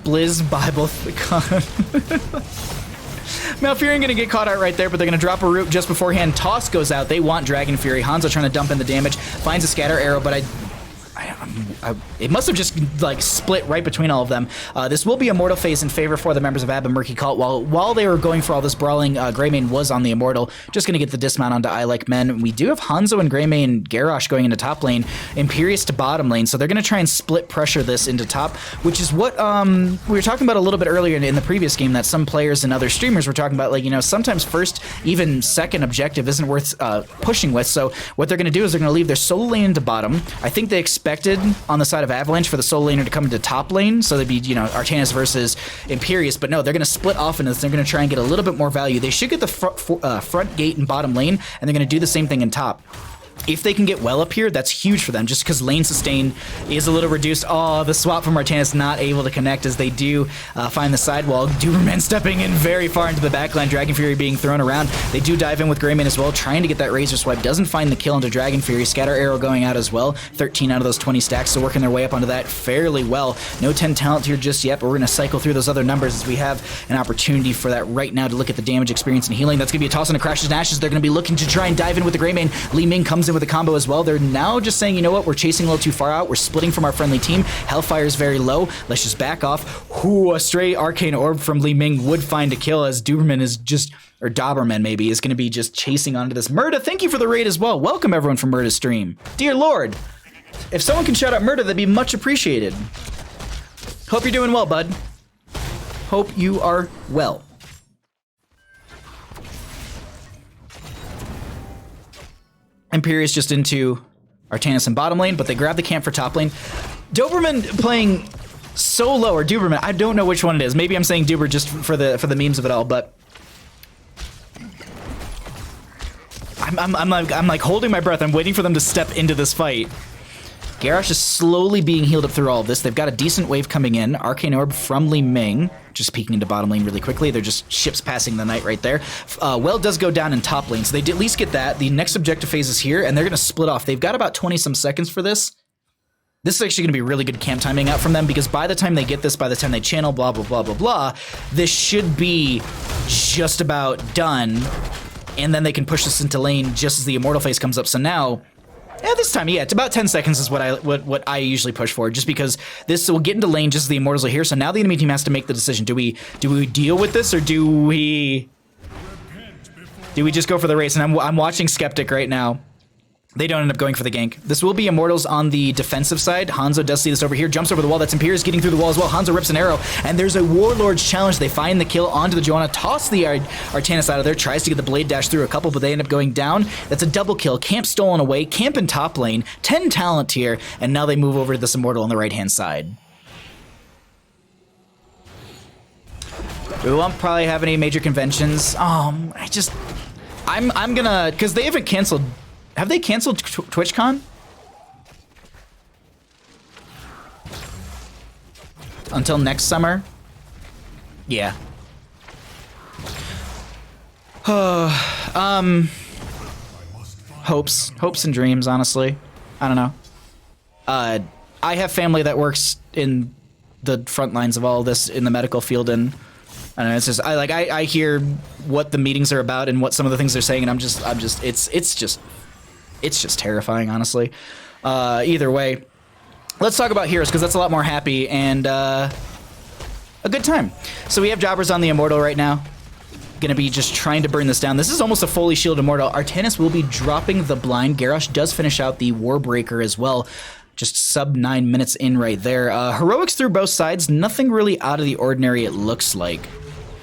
Blizz Bible. Malfurion gonna get caught out right there, but they're gonna drop a root just beforehand. Toss goes out. They want Dragon Fury. Hanzo trying to dump in the damage. Finds a scatter arrow, but it must have just like split right between all of them. This will be Immortal phase in favor for the members of Abba Murky Cult. While they were going for all this brawling, Greymane was on the Immortal, just going to get the dismount onto I Like Men. We do have Hanzo and Greymane Garrosh going into top lane, Imperius to bottom lane, so they're going to try and split pressure this into top, which is what we were talking about a little bit earlier in the previous game, that some players and other streamers were talking about, like, you know, sometimes first, even second objective isn't worth pushing with, so what they're going to do is they're going to leave their solo lane into bottom. I think they expected on the side of Avalanche for the solo laner to come into top lane, so they'd be, you know, Artanis versus Imperius, but no, they're going to split off into this. They're going to try and get a little bit more value. They should get the front gate in bottom lane, and they're going to do the same thing in top. If they can get well up here, that's huge for them, just because lane sustain is a little reduced. Oh, the swap from Artanis not able to connect as they do find the sidewall. Duberman stepping in very far into the backline, Dragon Fury being thrown around. They do dive in with Greymane as well, trying to get that Razor Swipe. Doesn't find the kill into Dragon Fury. Scatter Arrow going out as well. 13 out of those 20 stacks, so working their way up onto that fairly well. No 10 talent here just yet, but we're going to cycle through those other numbers as we have an opportunity for that right now to look at the damage, experience, and healing. That's going to be a toss into Crashes and Ashes. They're going to be looking to try and dive in with the Greymane. Li Ming comes in with a combo as well. They're now just saying, you know what, we're chasing a little too far out. We're splitting from our friendly team. Hellfire is very low. Let's just back off. Ooh, a stray Arcane Orb from Li Ming would find a kill as Duberman is just, or Doberman maybe, is going to be just chasing onto this. Murda, thank you for the raid as well. Welcome everyone from Murda's stream. Dear Lord, if someone can shout out Murda, that'd be much appreciated. Hope you're doing well, bud. Hope you are well. Imperius just into Artanis in bottom lane, but they grab the camp for top lane. Doberman playing so low, or Duberman, I don't know which one it is. Maybe I'm saying Duber just for the memes of it all, but I'm like holding my breath. I'm waiting for them to step into this fight. Garrosh is slowly being healed up through all of this. They've got a decent wave coming in. Arcane Orb from Li Ming, just peeking into bottom lane really quickly. They're just ships passing the night right there. Well does go down in top lane, so they at least get that. The next objective phase is here, and they're going to split off. They've got about 20-some seconds for this. This is actually going to be really good camp timing out from them, because by the time they get this, by the time they channel, blah, blah, blah, blah, blah, this should be just about done, and then they can push this into lane just as the Immortal phase comes up. So now, yeah, this time, yeah, it's about 10 seconds is what I usually push for, just because this will get into lane just as the Immortals are here. So now the enemy team has to make the decision. Do we deal with this, or do we just go for the race? And I'm watching Skeptic right now. They don't end up going for the gank. This will be Immortals on the defensive side. Hanzo does see this over here, jumps over the wall. That's Imperius getting through the wall as well. Hanzo rips an arrow, and there's a Warlord's challenge. They find the kill onto the Johanna, toss the Artanis out of there, tries to get the blade dash through a couple, but they end up going down. That's a double kill. Camp stolen away. Camp in top lane. 10 talent here, and now they move over to this Immortal on the right-hand side. We won't probably have any major conventions. I'm gonna, because they haven't canceled. Have they canceled TwitchCon? Until next summer? Yeah. Hopes and dreams, honestly. I don't know. I have family that works in the front lines of all of this in the medical field, and I don't know, it's just I hear what the meetings are about and what some of the things they're saying, and it's just terrifying, honestly. Either way, let's talk about heroes, because that's a lot more happy and a good time. So we have Jobbers on the Immortal right now. gonna be just trying to burn this down. This is almost a fully shielded Immortal. Artanis will be dropping the blind. Garrosh does finish out the Warbreaker as well. Just sub 9 minutes in right there. Heroics through both sides. Nothing really out of the ordinary, it looks like.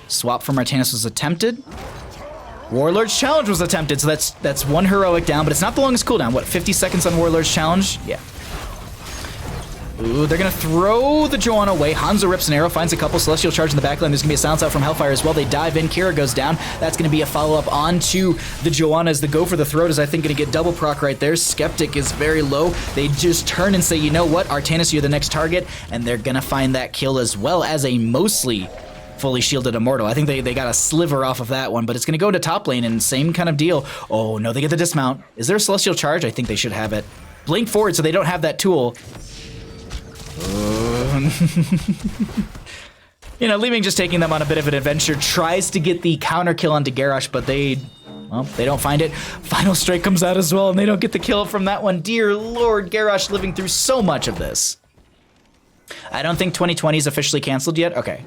Swap from Artanis was attempted. Warlord's Challenge was attempted, so that's 1 heroic down, but it's not the longest cooldown. What, 50 seconds on Warlord's Challenge? Yeah. Ooh, they're gonna throw the Joanna away. Hanzo rips an arrow, finds a couple. Celestial Charge in the backline. There's gonna be a silence out from Hellfire as well. They dive in. Kira goes down. That's gonna be a follow-up onto the Joanna as the go for the throat is, I think, gonna get double proc right there. Skeptic is very low. They just turn and say, you know what, Artanis, you're the next target, and they're gonna find that kill as well as a mostly fully shielded Immortal. I think they got a sliver off of that one, but it's gonna go to top lane and same kind of deal. Oh no, they get the dismount. Is there a Celestial Charge? I think they should have it. Blink forward so they don't have that tool. You know, Li Ming just taking them on a bit of an adventure, tries to get the counter kill onto Garrosh, but they don't find it. Final Strike comes out as well, and they don't get the kill from that one. Dear Lord, Garrosh living through so much of this. I don't think 2020 is officially canceled yet. Okay.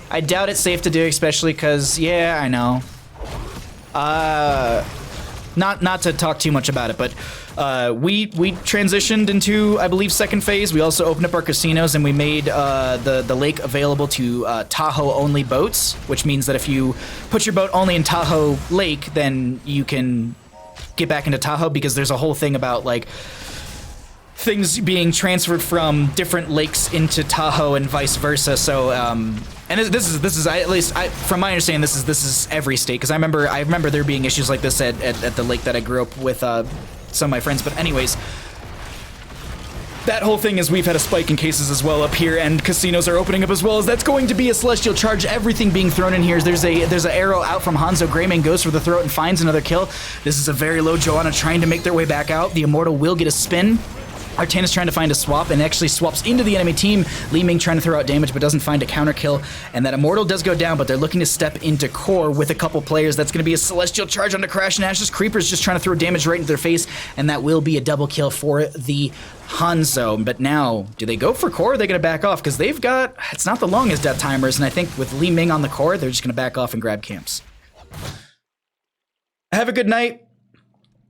I doubt it's safe to do, especially because, yeah, I know. Not to talk too much about it, but we transitioned into, I believe, second phase. We also opened up our casinos and we made the lake available to Tahoe only boats, which means that if you put your boat only in Tahoe Lake, then you can get back into Tahoe, because there's a whole thing about like things being transferred from different lakes into Tahoe and vice versa. So and this is at least from my understanding, this is every state, because I remember there being issues like this at the lake that I grew up with some of my friends. But anyways, that whole thing is we've had a spike in cases as well up here, and casinos are opening up as well. As that's going to be a Celestial Charge. Everything being thrown in here. There's an arrow out from Hanzo. Greymane goes for the throat and finds another kill. This is a very low Joanna trying to make their way back out. The Immortal will get a spin. Artanis trying to find a swap and actually swaps into the enemy team. Li Ming trying to throw out damage but doesn't find a counter kill. And that Immortal does go down, but they're looking to step into core with a couple players. That's going to be a Celestial Charge onto Crash and Ashes. Creeper's just trying to throw damage right into their face, and that will be a double kill for the Hanzo. But now, do they go for core, or are they going to back off? Because they've got, it's not the longest death timers, and I think with Li Ming on the core, they're just going to back off and grab camps. Have a good night.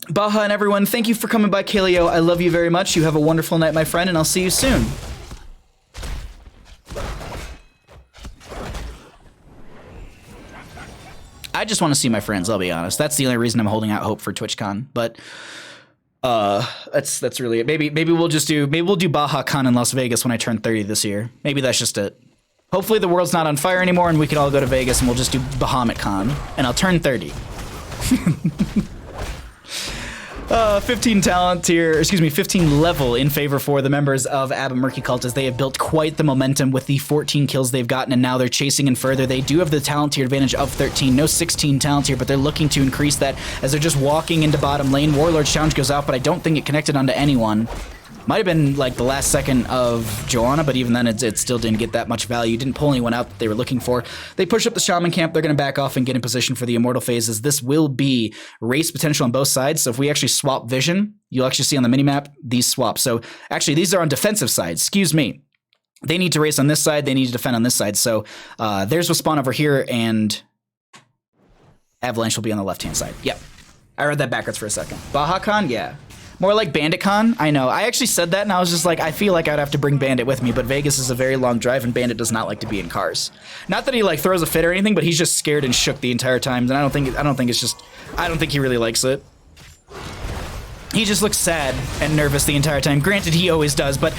Baha and everyone, thank you for coming by. Kaleo, I love you very much. You have a wonderful night, my friend, and I'll see you soon. I just want to see my friends, I'll be honest. That's the only reason I'm holding out hope for TwitchCon. But that's really it. Maybe we'll do Baja Con in Las Vegas when I turn 30 this year. Maybe that's just it. Hopefully the world's not on fire anymore and we can all go to Vegas and we'll just do Bahamut Con and I'll turn 30. 15 talent tier, excuse me, 15 level in favor for the members of Abba Murky Cult, as they have built quite the momentum with the 14 kills they've gotten, and now they're chasing in further. They do have the talent tier advantage of 13, no 16 talent tier, but they're looking to increase that as they're just walking into bottom lane. Warlord's Challenge goes out, but I don't think it connected onto anyone. Might have been like the last second of Joanna, but even then it still didn't get that much value. Didn't pull anyone out that they were looking for. They push up the Shaman camp. They're going to back off and get in position for the Immortal phase, as this will be race potential on both sides. So if we actually swap vision, you'll actually see on the minimap these swaps. So actually these are on defensive sides. Excuse me. They need to race on this side. They need to defend on this side. So there's Respawn over here, and Avalanche will be on the left-hand side. Yep. I read that backwards for a second. Baja Con? Yeah. More like Bandit Con? I know. I actually said that and I was just like, I feel like I'd have to bring Bandit with me, but Vegas is a very long drive and Bandit does not like to be in cars. Not that he like throws a fit or anything, but he's just scared and shook the entire time. And I don't think he really likes it. He just looks sad and nervous the entire time. Granted, he always does, but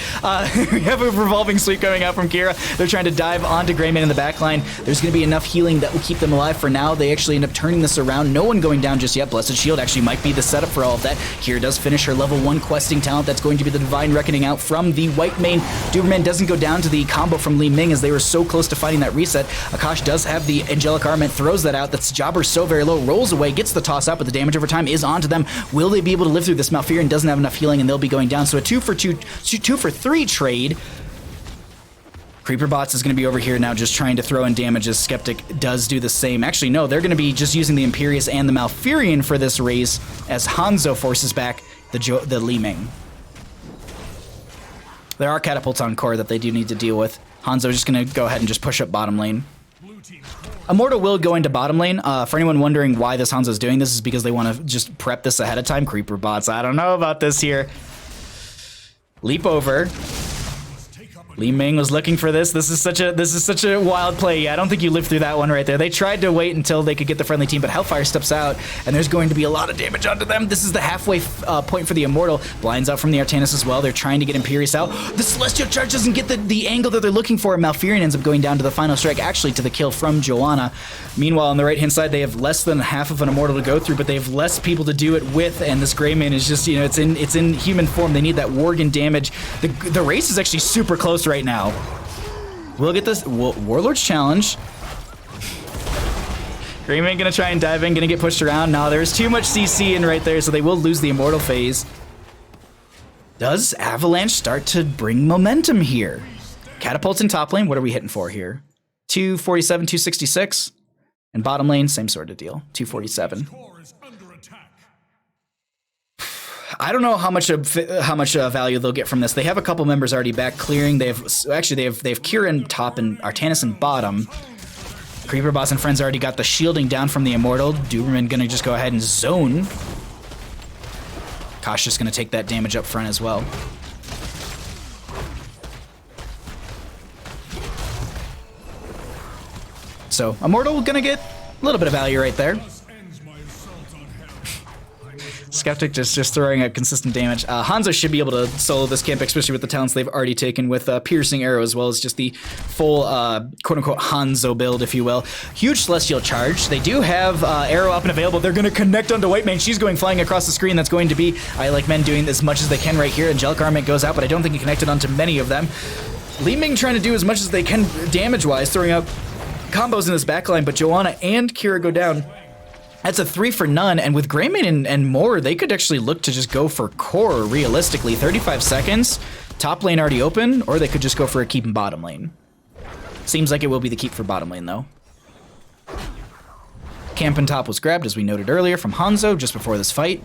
we have a revolving sweep coming out from Kira. They're trying to dive onto Greymane in the backline. There's going to be enough healing that will keep them alive for now. They actually end up turning this around. No one going down just yet. Blessed Shield actually might be the setup for all of that. Kira does finish her level 1 questing talent. That's going to be the Divine Reckoning out from the white main. Duberman doesn't go down to the combo from Li Ming, as they were so close to finding that reset. Akash does have the Angelic Armament, throws that out. That's Jobber so very low, rolls away, gets the toss out, but the damage over time is onto them. Will they be able to live through this? Malfurion doesn't have enough healing and they'll be going down. So a 2 for 3 trade. Creeper Bots is going to be over here now just trying to throw in damages. Skeptic does do the same. Actually, no, they're going to be just using the Imperious and the Malfurion for this race as Hanzo forces back the Li Ming. There are catapults on core that they do need to deal with. Hanzo just going to go ahead and just push up bottom lane. Immortal will go into bottom lane. For anyone wondering why this Hanzo's doing this is because they want to just prep this ahead of time. Creeper bots, I don't know about this here. Leap over. Li Ming was looking for this. This is such a wild play. Yeah, I don't think you lived through that one right there. They tried to wait until they could get the friendly team, but Hellfire steps out, and there's going to be a lot of damage onto them. This is the halfway point for the Immortal. Blinds out from the Artanis as well. They're trying to get Imperius out. The Celestial Charge doesn't get the angle that they're looking for. Malfurion ends up going down to the final strike, actually to the kill from Joanna. Meanwhile, on the right-hand side, they have less than half of an Immortal to go through, but they have less people to do it with, and this Greymane is just, you know, it's in human form. They need that Worgen damage. The race is actually super close right now. We'll get this Warlord's challenge. Greymane gonna try and dive in, gonna get pushed around. No, there's too much CC in right there, so they will lose the Immortal phase. Does Avalanche start to bring momentum here? Catapults in top lane, what are we hitting for here? 247, 266. And bottom lane, same sort of deal, 247. I don't know how much value they'll get from this. They have a couple members already back clearing. They have Kieran top and Artanis in bottom. Creeper boss and friends already got the shielding down from the Immortal. Doberman gonna just go ahead and zone. Kosh just gonna take that damage up front as well. So Immortal gonna get a little bit of value right there. Skeptic just throwing out consistent damage. Hanzo should be able to solo this camp, especially with the talents they've already taken with Piercing Arrow, as well as just the full quote-unquote Hanzo build, if you will. Huge Celestial Charge. They do have Arrow up and available. They're going to connect onto Whitemane. She's going flying across the screen. That's going to be I Like Men doing as much as they can right here. Angelic Armament goes out, but I don't think it connected onto many of them. Li Ming trying to do as much as they can damage-wise, throwing out combos in this backline, but Joanna and Kira go down. That's a 3 for none, and with Greymane and more, they could actually look to just go for core, realistically. 35 seconds, top lane already open, or they could just go for a keep in bottom lane. Seems like it will be the keep for bottom lane, though. Camp and top was grabbed, as we noted earlier, from Hanzo just before this fight.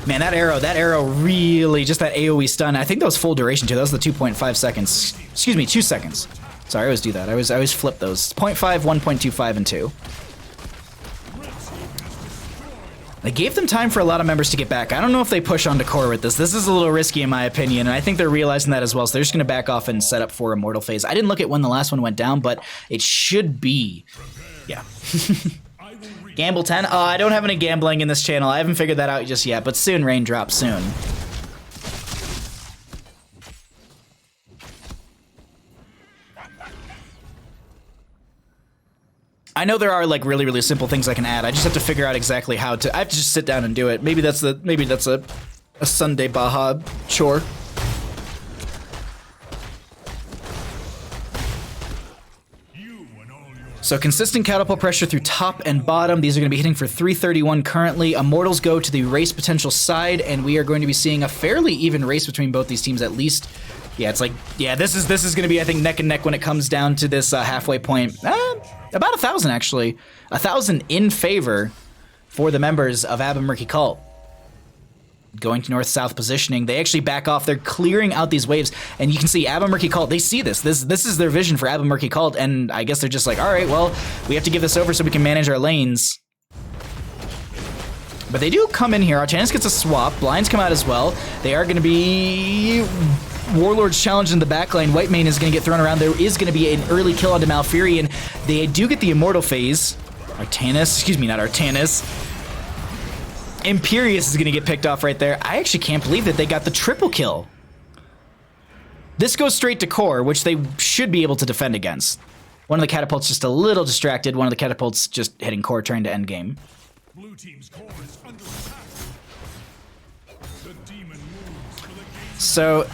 Man, that arrow really, just that AoE stun, I think that was full duration, too. That was the 2.5 seconds. Excuse me, 2 seconds. Sorry, I always do that. I always flip those. 0.5, 1.25, and 2. They gave them time for a lot of members to get back. I don't know if they push onto core with this. This is a little risky in my opinion, and I think they're realizing that as well, so they're just going to back off and set up for Immortal phase. I didn't look at when the last one went down, but it should be... Yeah. Gamble 10? Oh, I don't have any gambling in this channel. I haven't figured that out just yet, but soon, Raindrop, soon. I know there are like really simple things I can add. I just have to figure out exactly how to. I have to just sit down and do it. Maybe that's a Sunday Baja chore. So consistent catapult pressure through top and bottom. These are going to be hitting for 331 currently. Immortals go to the race potential side, and we are going to be seeing a fairly even race between both these teams at least. Yeah, it's like, yeah, this is going to be, I think, neck and neck when it comes down to this halfway point. About 1,000, actually. 1,000 in favor for the members of Abba Murky Cult. Going to north-south positioning. They actually back off. They're clearing out these waves. And you can see Abba Murky Cult, they see this. This is their vision for Abba Murky Cult. And I guess they're just like, all right, well, we have to give this over so we can manage our lanes. But they do come in here. Artanis gets a swap. Blinds come out as well. They are going to be... Warlord's challenge in the backline. Whitemane is going to get thrown around. There is going to be an early kill onto Malfurion. They do get the Immortal phase. Artanis, excuse me, not Artanis. Imperius is going to get picked off right there. I actually can't believe that they got the triple kill. This goes straight to core, which they should be able to defend against. One of the catapults just a little distracted. One of the catapults just hitting core, trying to end game. Blue team's core is under attack. The demon moves for the gate. So...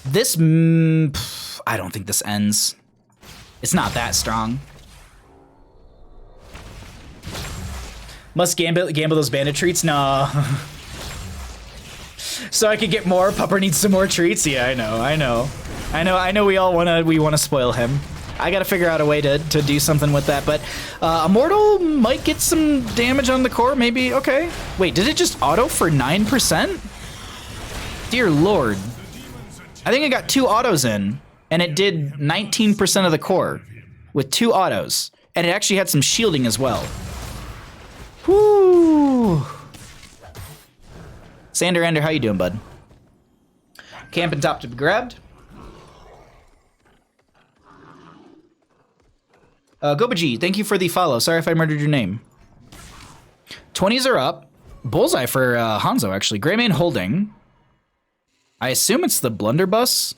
This, I don't think this ends. It's not that strong. Must gamble those bandit treats? No. So I could get more. Pupper needs some more treats. Yeah, I know. We all wanna spoil him. I gotta figure out a way to do something with that. But Immortal might get some damage on the core. Maybe. Okay. Wait, did it just auto for 9%? Dear Lord. I think it got 2 autos in, and it did 19% of the core with 2 autos. And it actually had some shielding as well. Whoo! Sander Ender, how you doing, bud? Camp and top to be grabbed. Gobaji, thank you for the follow. Sorry if I murdered your name. 20s are up. Bullseye for Hanzo, actually. Greymane holding. I assume it's the blunderbuss.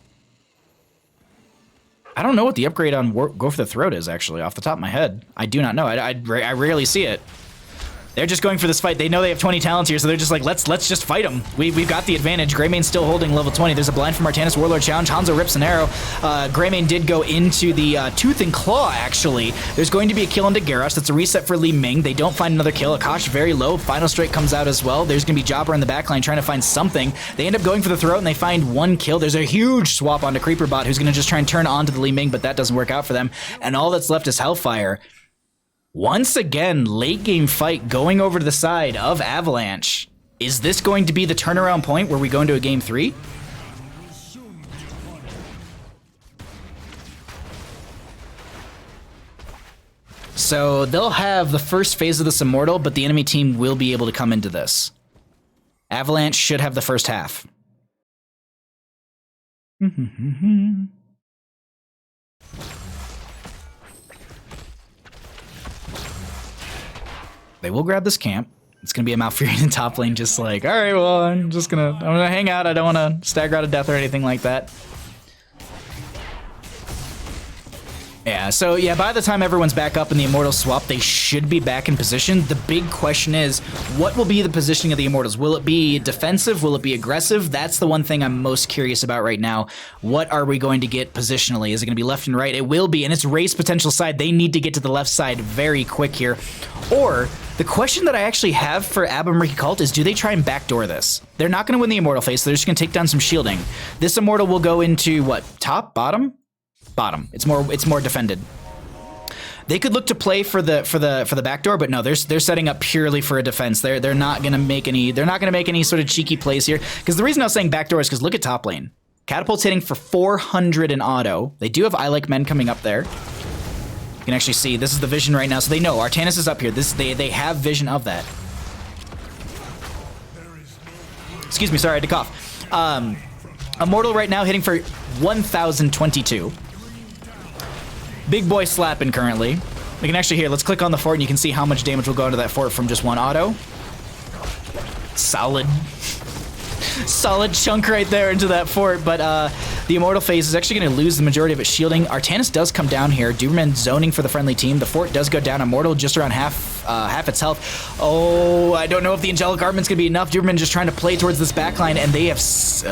I don't know what the upgrade on Go for the Throat is, actually, off the top of my head. I do not know. I rarely see it. They're just going for this fight. They know they have 20 talents here, so they're just like, let's just fight them. We've got the advantage. Greymane's still holding level 20. There's a blind from Artanis Warlord challenge. Hanzo rips an arrow. Greymane did go into the Tooth and Claw, actually. There's going to be a kill into Garrosh. That's a reset for Li Ming. They don't find another kill. Akash very low. Final Strike comes out as well. There's going to be Jobber in the backline trying to find something. They end up going for the Throat, and they find 1 kill. There's a huge swap onto Creeperbot, who's going to just try and turn onto the Li Ming, but that doesn't work out for them. And all that's left is Hellfire. Once again, late game fight going over to the side of Avalanche. Is this going to be the turnaround point where we go into a game 3? So they'll have the first phase of this Immortal, but the enemy team will be able to come into this. Avalanche should have the first half. They will grab this camp. It's gonna be a Malfurion in top lane, just like, all right, well, I'm gonna hang out. I don't want to stagger out of death or anything like that. Yeah, so yeah, by the time everyone's back up in the Immortal swap, they should be back in position. The big question is, what will be the positioning of the Immortals? Will it be defensive? Will it be aggressive? That's the one thing I'm most curious about right now. What are we going to get positionally? Is it going to be left and right? It will be, and it's race potential side. They need to get to the left side very quick here. Or, the question that I actually have for Abba Murky Cult is, do they try and backdoor this? They're not going to win the Immortal phase, so they're just going to take down some shielding. This Immortal will go into, what, top, bottom? Bottom. It's more defended. They could look to play for the backdoor, but no, they're setting up purely for a defense. They're not gonna make any sort of cheeky plays here. Because the reason I was saying backdoor is because look at top lane. Catapult's hitting for 400 in auto. They do have I Like Men coming up there. You can actually see this is the vision right now, so they know Artanis is up here. They have vision of that. Excuse me, sorry, I had to cough. Immortal right now hitting for 1,022. Big boy slapping currently. We can actually let's click on the fort and you can see how much damage will go into that fort from just 1 auto. Solid chunk right there into that fort, but the Immortal phase is actually going to lose the majority of its shielding. Artanis does come down here. Doberman zoning for the friendly team. The fort does go down. Immortal just around half its health. Oh, I don't know if the Angelic Armament's going to be enough. Doberman just trying to play towards this backline, and they have...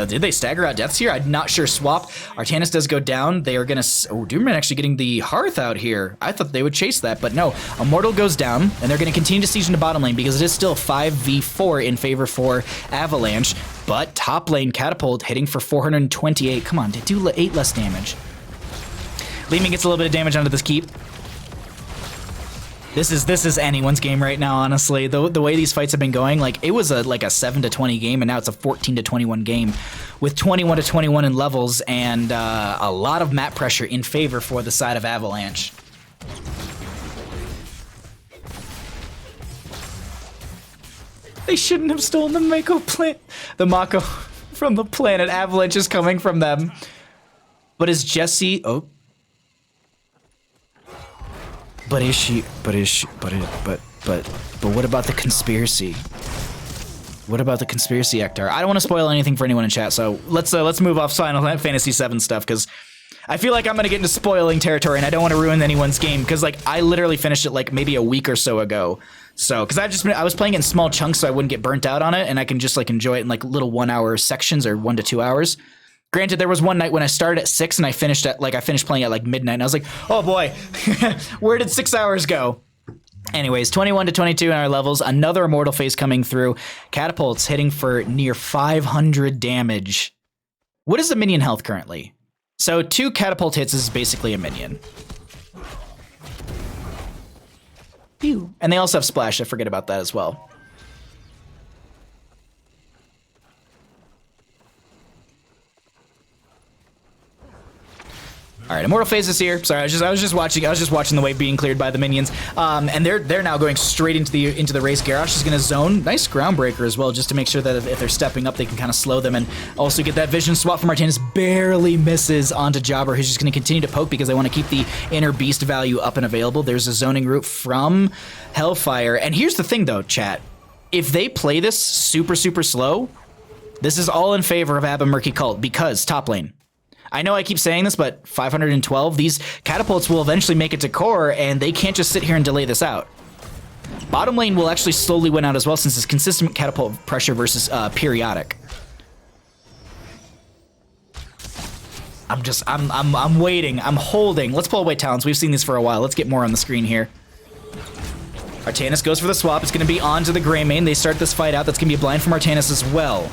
did they stagger out deaths here? I'm not sure. Swap. Artanis does go down. They are going to... Oh, Doberman actually getting the Hearth out here. I thought they would chase that, but no. Immortal goes down, and they're going to continue to siege into bottom lane because it is still 5v4 in favor for Avalanche. But top lane Catapult hitting for 428. Come on, do 8 less damage. Li Ming gets a little bit of damage onto this keep. This is anyone's game right now, honestly. The way these fights have been going, like it was like a 7-20 game, and now it's a 14-21 game with 21-21 in levels and a lot of map pressure in favor for the side of Avalanche. They shouldn't have stolen the Mako plant. The Mako from the planet. Avalanche is coming from them. But is Jessie... Oh. But is she... But what about the conspiracy? What about the conspiracy, Ektar? I don't want to spoil anything for anyone in chat, so let's move off Final Fantasy VII stuff, because I feel like I'm going to get into spoiling territory, and I don't want to ruin anyone's game, because like I literally finished it like maybe a week or so ago. So, because I was playing it in small chunks so I wouldn't get burnt out on it, and I can just like enjoy it in like little 1-hour sections or 1 to 2 hours. Granted, there was one night when I started at 6 and I finished playing at like midnight, and I was like, oh boy, where did 6 hours go? Anyways, 21-22 in our levels. Another Immortal phase coming through. Catapult's hitting for near 500 damage. What is the minion health currently? So 2 Catapult hits is basically a minion. Pew. And they also have Splash. I forget about that as well. All right, Immortal Phase is here. Sorry, I was just watching the wave being cleared by the minions. And they're now going straight into the race. Garrosh is gonna zone. Nice Groundbreaker as well, just to make sure that if they're stepping up, they can kind of slow them and also get that vision swap from Artanis. Barely misses onto Jobber, who's just gonna continue to poke because they want to keep the inner beast value up and available. There's a zoning route from Hellfire. And here's the thing though, chat. If they play this super, super slow, this is all in favor of Abba Murky Cult because top lane. I know I keep saying this, but 512, these catapults will eventually make it to core, and they can't just sit here and delay this out. Bottom lane will actually slowly win out as well, since it's consistent catapult pressure versus periodic. I'm waiting, I'm holding. Let's pull away talents. We've seen these for a while. Let's get more on the screen here. Artanis goes for the swap. It's going to be onto the Greymane. They start this fight out. That's going to be a blind from Artanis as well.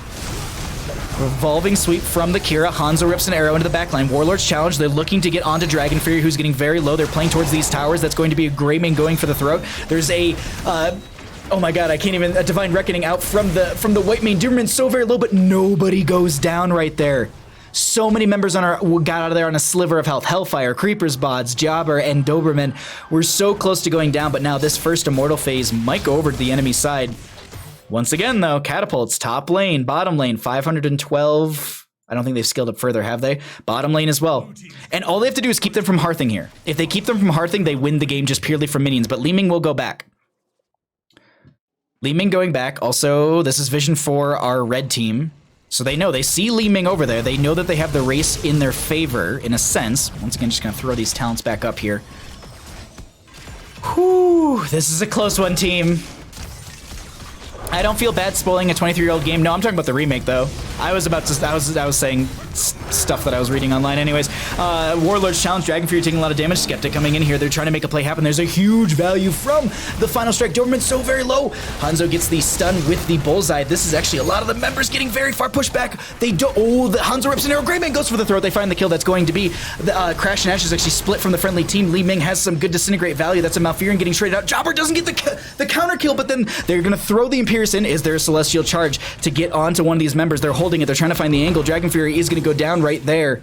Revolving sweep from the Kira. Hanzo rips an arrow into the backline. Warlord's challenge. They're looking to get onto Dragon Fury, who's getting very low. They're playing towards these towers. That's going to be a Greymane going for the throat. There's a, oh my god, I can't even, a Divine Reckoning out from the White Mane. Doomman's so very low, but nobody goes down right there. So many members got out of there on a sliver of health. Hellfire, Creepers, Bods, Jobber, and Doberman were so close to going down, but now this first Immortal Phase might go over to the enemy side. Once again, though, catapults, top lane, bottom lane, 512. I don't think they've scaled up further, have they? Bottom lane as well. And all they have to do is keep them from hearthing here. If they keep them from hearthing, they win the game just purely from minions, but Li Ming will go back. Li Ming going back. Also, this is vision for our red team. So they see Li Ming over there. They know that they have the race in their favor, in a sense. Once again, just gonna throw these talents back up here. Whew, this is a close one, team. I don't feel bad spoiling a 23-year-old game. No, I'm talking about the remake, though. I was saying stuff that I was reading online anyways. Warlord's challenge, Dragon Fury taking a lot of damage. Skeptic coming in here. They're trying to make a play happen. There's a huge value from the final strike. Doberman's so very low. Hanzo gets the stun with the bullseye. This is actually a lot of the members getting very far pushed back. They don't, oh, the Hanzo rips an arrow. Greymane goes for the throat. They find the kill. That's going to be the Crash and Ashes actually split from the friendly team. Li Ming has some good disintegrate value. That's a Malfurion getting shredded out. Jobber doesn't get the counter kill, but then they're going to throw the Imperius in. Is there a Celestial Charge to get onto one of these members? They're holding it. They're trying to find the angle. Dragon Fury is going to go down right there.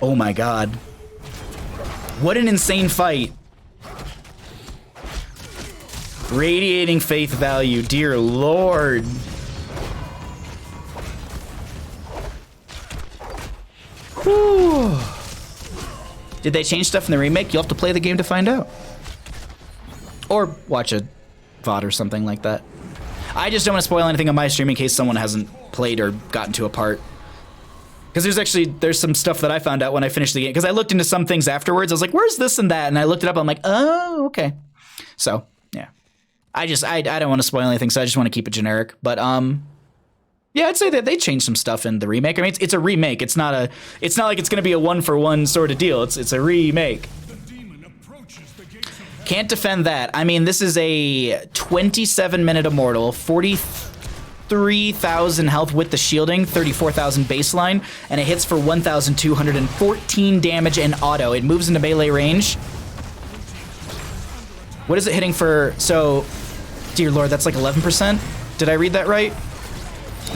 Oh my god. What an insane fight. Radiating faith value. Dear lord. Whew. Did they change stuff in the remake? You'll have to play the game to find out. Or watch a VOD or something like that. I just don't want to spoil anything on my stream in case someone hasn't played or gotten to a part. Because there's some stuff that I found out when I finished the game. Because I looked into some things afterwards. I was like, where's this and that? And I looked it up. I'm like, oh, okay. So, yeah. I don't want to spoil anything, so I just want to keep it generic. But, yeah, I'd say that they changed some stuff in the remake. I mean, it's a remake. It's not like it's going to be a one-for-one sort of deal. It's a remake. Can't defend that. I mean, this is a 27-minute Immortal, 43,000 health with the shielding, 34,000 baseline, and it hits for 1,214 damage and auto. It moves into melee range. What is it hitting for? So, dear lord, that's like 11%? Did I read that right?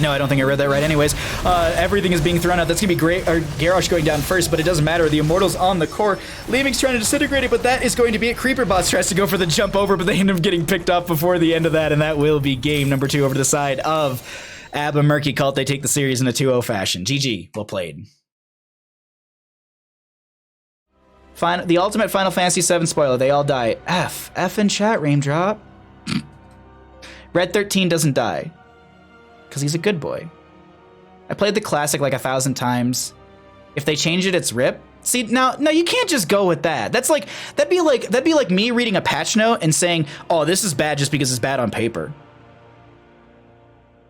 No, I don't think I read that right anyways. Everything is being thrown out. That's going to be great. Or Garrosh going down first, but it doesn't matter. The Immortal's on the core. Li Ming's trying to disintegrate it, but that is going to be it. Creeper Bots tries to go for the jump over, but they end up getting picked up before the end of that, and that will be game number 2 over to the side of Abba Murky Cult. They take the series in a 2-0 fashion. GG. Well played. The ultimate Final Fantasy VII spoiler. They all die. F in chat, Raindrop. Red 13 doesn't die. Because he's a good boy. I played the classic like 1,000 times. If they change it, it's RIP. See, now, no, you can't just go with that. That'd be like me reading a patch note and saying, "Oh, this is bad just because it's bad on paper."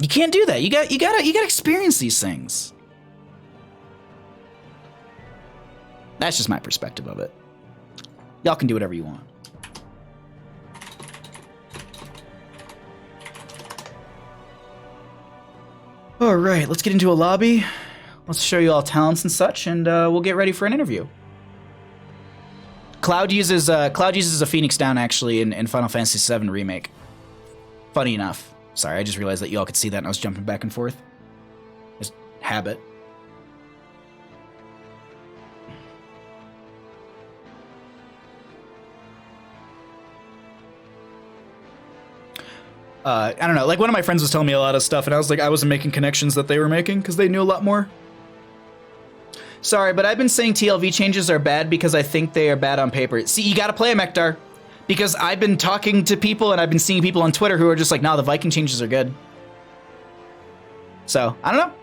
You can't do that. You gotta experience these things. That's just my perspective of it. Y'all can do whatever you want. All right, let's get into a lobby. Let's show you all talents and such, and we'll get ready for an interview. Cloud uses a Phoenix Down actually in Final Fantasy VII Remake. Funny enough. Sorry, I just realized that y'all could see that and I was jumping back and forth. Just habit. I don't know, like one of my friends was telling me a lot of stuff and I was like, I wasn't making connections that they were making because they knew a lot more. Sorry, but I've been saying TLV changes are bad because I think they are bad on paper. See, you gotta play them, Ektar. Because I've been talking to people and I've been seeing people on Twitter who are just like, nah, the Viking changes are good. So, I don't know.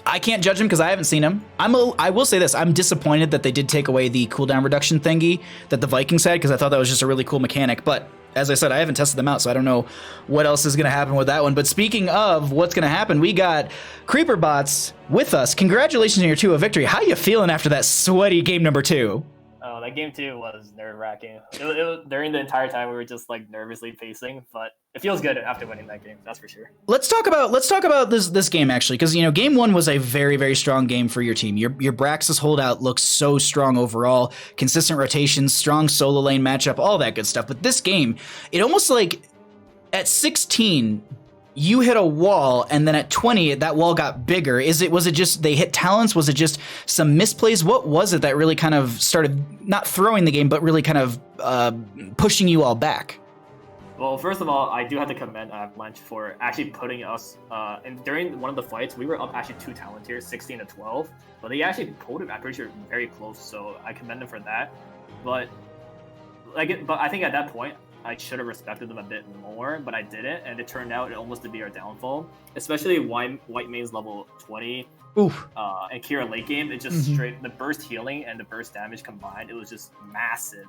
I can't judge them because I haven't seen them. I will say this, I'm disappointed that they did take away the cooldown reduction thingy that the Vikings had because I thought that was just a really cool mechanic. But as I said, I haven't tested them out, so I don't know what else is going to happen with that one. But speaking of what's going to happen, we got Creeper Bots with us. Congratulations on your 2-0 victory. How you feeling after that sweaty game number 2? Oh, that game 2 was nerve-wracking. It was, during the entire time, we were just like nervously pacing, but it feels good after winning that game. That's for sure. Let's talk about this game actually, because game 1 was a very, very strong game for your team. Your Braxis holdout looks so strong overall, consistent rotations, strong solo lane matchup, all that good stuff. But this game, it almost like at 16. You hit a wall, and then at 20, that wall got bigger. Was it just they hit talents? Was it just some misplays? What was it that really kind of started not throwing the game, but really kind of pushing you all back? Well, first of all, I do have to commend Avalanche for actually putting us. And during one of the fights, we were up actually 2 talent tiers, 16 to 12, but they actually pulled it. I'm pretty sure very close, so I commend them for that. But I think at that point, I should have respected them a bit more, but I didn't, and it turned out almost to be our downfall. Especially White Main's level 20, Oof. And Kira late game, it just straight the burst healing and the burst damage combined, it was just massive.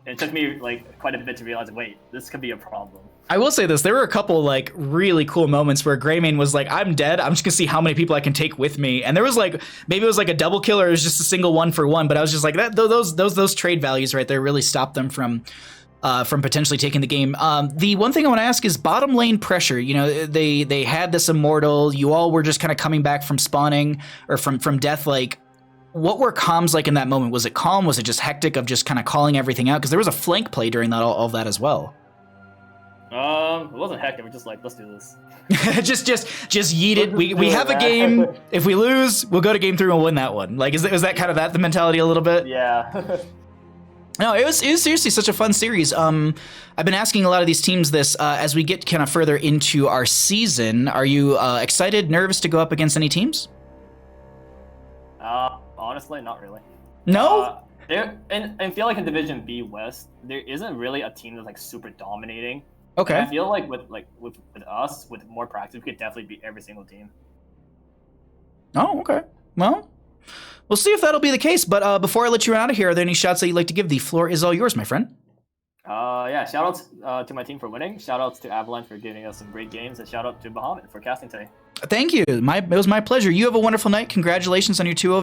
And it took me like quite a bit to realize, wait, this could be a problem. I will say this, there were a couple like really cool moments where Greymane was like, I'm dead, I'm just gonna see how many people I can take with me. And there was like, maybe it was like a double kill or it was just a single 1-for-1, but I was just like, those trade values right there really stopped them from potentially taking the game. The one thing I want to ask is bottom lane pressure. They had this immortal. You all were just kind of coming back from spawning or from death. Like, what were comms like in that moment? Was it calm? Was it just hectic of just kind of calling everything out? Because there was a flank play during that all that as well. It wasn't hectic. We're just like, let's do this. just yeet it. We have a game. If we lose, we'll go to game 3 and we'll win that one. Like, is that kind of the mentality a little bit? Yeah. No, it was seriously such a fun series. I've been asking a lot of these teams this as we get kind of further into our season. Are you excited, nervous to go up against any teams? Honestly, not really. No? And feel like in Division B West, there isn't really a team that's like super dominating. Okay. And I feel like with us, with more practice, we could definitely beat every single team. Oh, okay. Well, we'll see if that'll be the case. But before I let you run out of here, are there any shots that you'd like to give? The floor is all yours, my friend. Yeah, shout outs to my team for winning. Shout outs to Avalanche for giving us some great games. And shout out to Bahamut for casting today. Thank you. It was my pleasure. You have a wonderful night. Congratulations on your 2-0